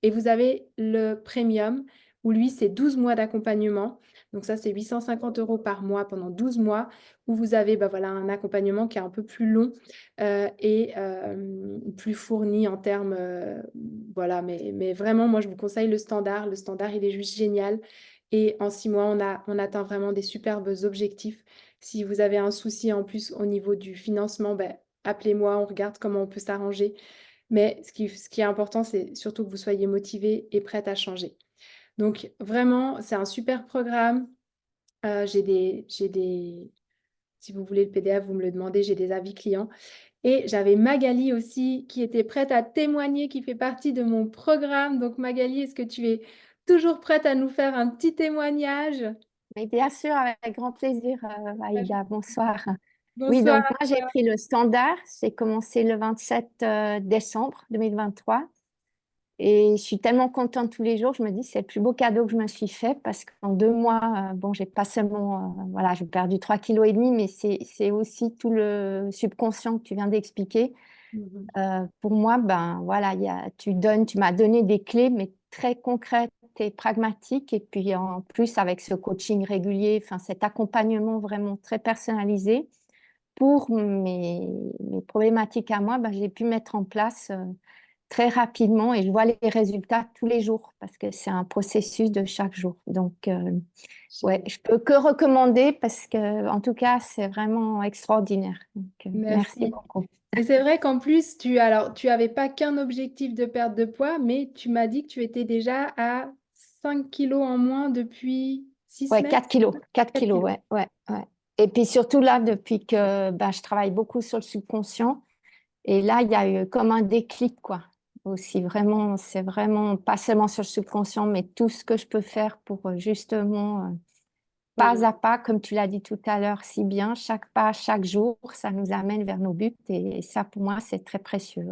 Et vous avez le premium, où lui, c'est 12 mois d'accompagnement. Donc ça, c'est 850 euros par mois pendant 12 mois, où vous avez voilà, un accompagnement qui est un peu plus long et plus fourni en termes... voilà, mais vraiment, moi, je vous conseille le standard. Le standard, il est juste génial. Et en 6 mois, on atteint vraiment des superbes objectifs. Si vous avez un souci en plus au niveau du financement, ben, appelez-moi, on regarde comment on peut s'arranger. Mais ce qui est important, c'est surtout que vous soyez motivé et prête à changer. Donc vraiment, c'est un super programme. Si vous voulez le PDF, vous me le demandez, j'ai des avis clients. Et j'avais Magali aussi qui était prête à témoigner, qui fait partie de mon programme. Donc Magali, est-ce que tu es toujours prête à nous faire un petit témoignage? Mais bien sûr, avec grand plaisir, Aïda. Bonsoir. Oui, Bonsoir donc à moi, j'ai toi. pris le standard. J'ai commencé le 27 décembre 2023. Et je suis tellement contente tous les jours. Je me dis, c'est le plus beau cadeau que je me suis fait parce qu'en 2 mois, bon, j'ai pas seulement, voilà, j'ai perdu 3,5 kg, mais c'est aussi tout le subconscient que tu viens d'expliquer. Mhm. Pour moi, ben voilà, tu m'as donné des clés, mais très concrètes et pragmatiques. Et puis en plus, avec ce coaching régulier, enfin cet accompagnement vraiment très personnalisé pour mes problématiques à moi, ben, j'ai pu mettre en place très rapidement et je vois les résultats tous les jours parce que c'est un processus de chaque jour. Donc, ouais, Génial. je peux que recommander parce que, en tout cas, c'est vraiment extraordinaire. Donc, merci Merci. beaucoup. Et c'est vrai qu'en plus, tu avais pas qu'un objectif de perte de poids, mais tu m'as dit que tu étais déjà à 5 kilos en moins depuis 6 Ouais, semaines. 4 kilos. 4 4 kilos, kilos. ouais, ouais, ouais. Et puis surtout là, depuis que ben, je travaille beaucoup sur le subconscient, et là, il y a eu comme un déclic, quoi. Aussi, vraiment, c'est vraiment pas seulement sur le subconscient, mais tout ce que je peux faire pour justement, pas à pas, comme tu l'as dit tout à l'heure, si bien, chaque pas, chaque jour, ça nous amène vers nos buts. Et ça, pour moi, c'est très précieux.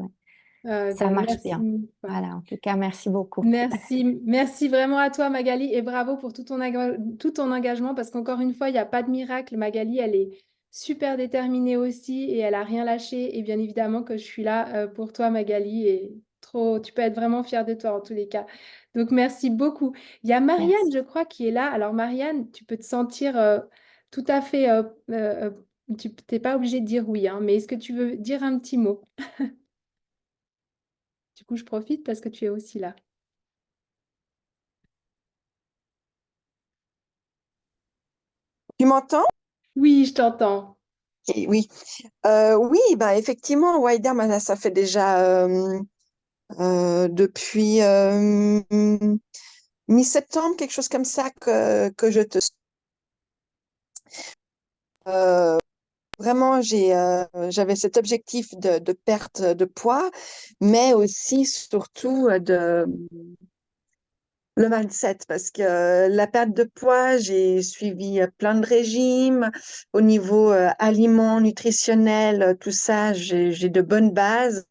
Ouais. Ça Ben, marche merci bien. mille fois. Voilà, en tout cas, merci beaucoup. Merci vraiment à toi, Magali, et bravo pour tout ton engagement, parce qu'encore une fois, il n'y a pas de miracle. Magali, elle est super déterminée aussi, et elle a rien lâché. Et bien évidemment que je suis là pour toi, Magali, et tu peux être vraiment fière de toi en tous les cas. Donc, merci beaucoup. Il y a Marianne, Merci. je crois, qui est là. Alors, Marianne, tu peux te sentir tout à fait... tu n'es pas obligée de dire oui, hein, mais est-ce que tu veux dire un petit mot? Du coup, je profite parce que tu es aussi là. Tu m'entends? Oui, je t'entends. Ok, oui. Oui, bah effectivement, Wider, ça fait déjà depuis mi-septembre, quelque chose comme ça, que je te... Euh, vraiment, j'avais cet objectif de perte de poids, mais aussi, surtout, le mindset, parce que la perte de poids, j'ai suivi plein de régimes. Au niveau aliments, nutritionnel, tout ça, j'ai de bonnes bases,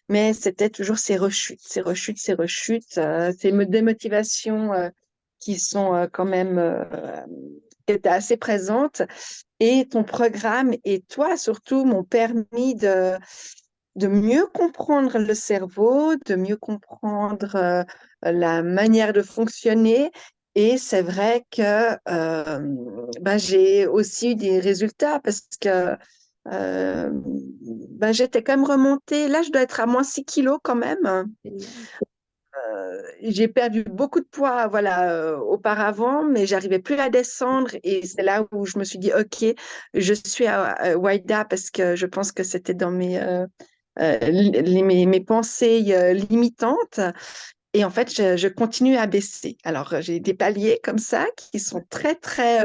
mais c'était toujours ces rechutes, ces rechutes, ces rechutes, ces démotivations qui sont quand même étaient assez présentes. Et ton programme et toi surtout m'ont permis de mieux comprendre le cerveau, de mieux comprendre la manière de fonctionner. Et c'est vrai que ben, j'ai aussi eu des résultats parce que ben, j'étais quand même remontée. Là, je dois être à moins 6 kilos quand même. Génial. J'ai perdu beaucoup de poids, voilà, auparavant, mais j'arrivais plus à descendre et c'est là où je me suis dit, OK, je suis à Waida parce que je pense que c'était dans mes pensées limitantes. Et en fait, je continue à baisser. Alors, j'ai des paliers comme ça qui sont très, très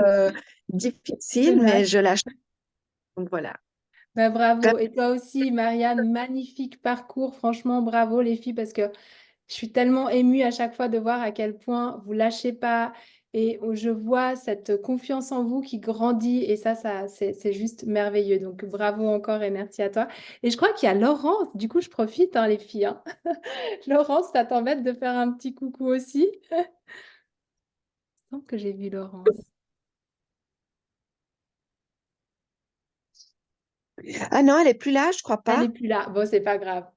difficiles, mais Tenace. je lâche. Donc voilà. Bah, bravo. Et toi aussi, Marianne, magnifique parcours. Franchement, bravo les filles, parce que je suis tellement émue à chaque fois de voir à quel point vous lâchez pas et où je vois cette confiance en vous qui grandit et ça c'est juste merveilleux. Donc bravo encore et merci à toi. Et je crois qu'il y a Laurence. Du coup, je profite, hein, les filles, hein. Laurence, ça t'embête de faire un petit coucou aussi? Il me semble que j'ai vu Laurence. Ah non, elle est plus là, je crois Elle pas. n'est plus là. Bon, c'est pas grave.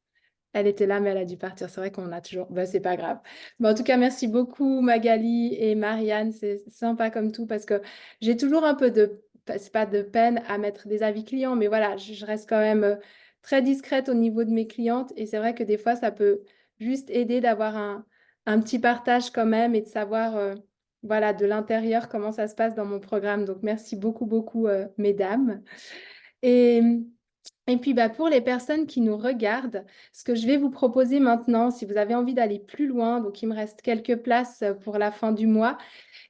Elle était là, mais elle a dû partir. C'est vrai qu'on a toujours. Bah, c'est pas grave. Mais en tout cas, merci beaucoup, Magali et Marianne. C'est sympa comme tout parce que j'ai toujours un peu de. C'est pas de peine à mettre des avis clients, mais voilà, je reste quand même très discrète au niveau de mes clientes. Et c'est vrai que des fois, ça peut juste aider d'avoir un petit partage quand même et de savoir, voilà, de l'intérieur comment ça se passe dans mon programme. Donc, merci beaucoup, beaucoup, mesdames. Et. Et puis bah, pour les personnes qui nous regardent, ce que je vais vous proposer maintenant, si vous avez envie d'aller plus loin, donc il me reste quelques places pour la fin du mois,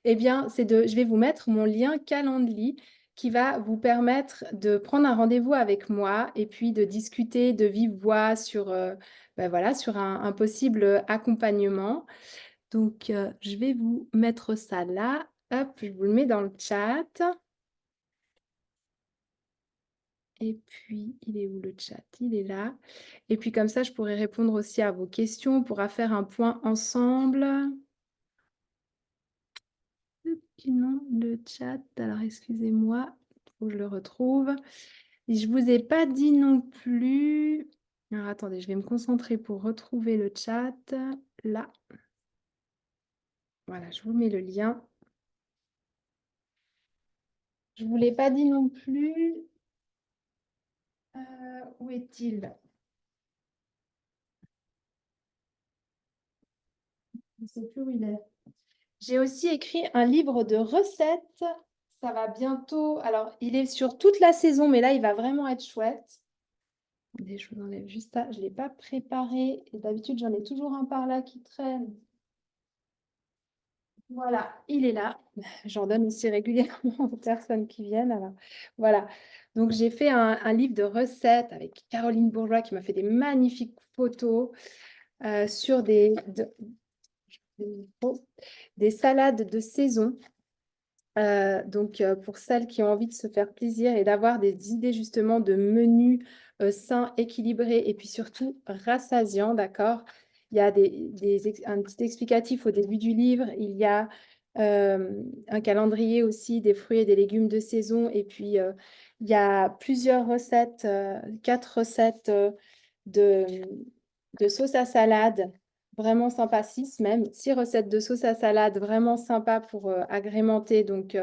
eh bien, je vais vous mettre mon lien Calendly qui va vous permettre de prendre un rendez-vous avec moi et puis de discuter de vive voix sur, bah, voilà, sur un possible accompagnement. Donc, je vais vous mettre ça là. Hop, je vous le mets dans le chat. Et puis, il est où le chat? Il est là. Et puis, comme ça, je pourrai répondre aussi à vos questions. On pourra faire un point ensemble. Non, le chat. Alors, excusez-moi, il faut que je le retrouve. Et je ne vous ai pas dit non plus. Alors, attendez, je vais me concentrer pour retrouver le chat. Là. Voilà, je vous mets le lien. Je ne vous l'ai pas dit non plus. Où est-il? Je ne sais plus où il est. J'ai aussi écrit un livre de recettes. Ça va bientôt. Alors, il est sur toute la saison, mais là, il va vraiment être chouette. Attendez, je vous enlève juste ça. Je ne l'ai pas préparé. Et d'habitude, j'en ai toujours un par là qui traîne. Voilà, il est là. J'en donne aussi régulièrement aux personnes qui viennent. Alors, voilà. Donc, j'ai fait un livre de recettes avec Caroline Bourgeois qui m'a fait des magnifiques photos sur des salades de saison. Donc, pour celles qui ont envie de se faire plaisir et d'avoir des idées justement de menus sains, équilibrés et puis surtout rassasiants, d'accord? Il y a un petit explicatif au début du livre. Il y a un calendrier aussi des fruits et des légumes de saison. Et puis, il y a plusieurs recettes, 4 recettes de, de sauce à salade vraiment sympa, 6 même, 6 recettes de sauce à salade vraiment sympa pour agrémenter donc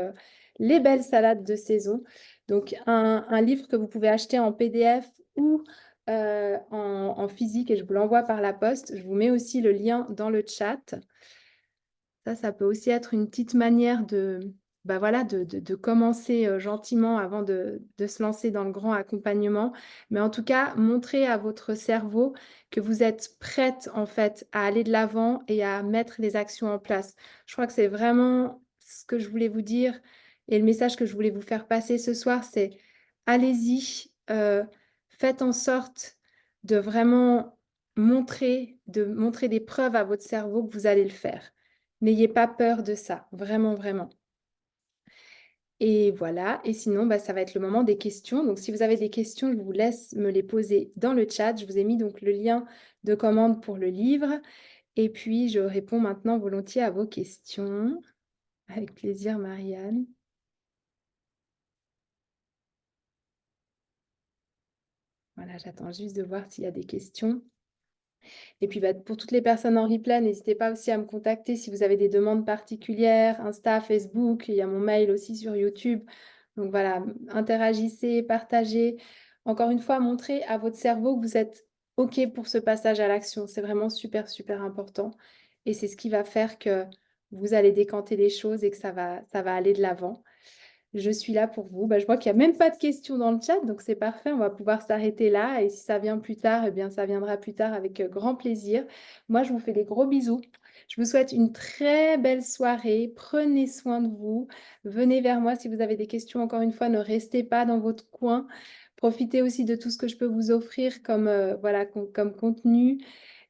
les belles salades de saison. Donc un livre que vous pouvez acheter en PDF ou en physique et je vous l'envoie par la poste. Je vous mets aussi le lien dans le chat. Ça peut aussi être une petite manière bah voilà, de commencer gentiment avant de se lancer dans le grand accompagnement. Mais en tout cas, montrer à votre cerveau que vous êtes prête en fait à aller de l'avant et à mettre les actions en place. Je crois que c'est vraiment ce que je voulais vous dire et le message que je voulais vous faire passer ce soir, c'est allez-y, faites en sorte de vraiment de montrer des preuves à votre cerveau que vous allez le faire. N'ayez pas peur de ça, vraiment, vraiment. Et voilà, et sinon, bah, ça va être le moment des questions. Donc, si vous avez des questions, je vous laisse me les poser dans le chat. Je vous ai mis donc le lien de commande pour le livre. Et puis, je réponds maintenant volontiers à vos questions. Avec plaisir, Marianne. Voilà, j'attends juste de voir s'il y a des questions. Et puis, bah, pour toutes les personnes en replay, n'hésitez pas aussi à me contacter si vous avez des demandes particulières, Insta, Facebook, il y a mon mail aussi sur YouTube. Donc voilà, interagissez, partagez. Encore une fois, montrez à votre cerveau que vous êtes OK pour ce passage à l'action. C'est vraiment super, super important. Et c'est ce qui va faire que vous allez décanter les choses et que ça va aller de l'avant. Je suis là pour vous. Bah, je vois qu'il n'y a même pas de questions dans le chat, donc c'est parfait. On va pouvoir s'arrêter là. Et si ça vient plus tard, eh bien, ça viendra plus tard avec grand plaisir. Moi, je vous fais des gros bisous. Je vous souhaite une très belle soirée. Prenez soin de vous. Venez vers moi si vous avez des questions. Encore une fois, ne restez pas dans votre coin. Profitez aussi de tout ce que je peux vous offrir comme, voilà, comme contenu.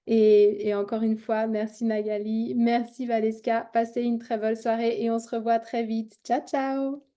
Et encore une fois, merci Magali, merci Valeska. Passez une très belle soirée et on se revoit très vite. Ciao, ciao!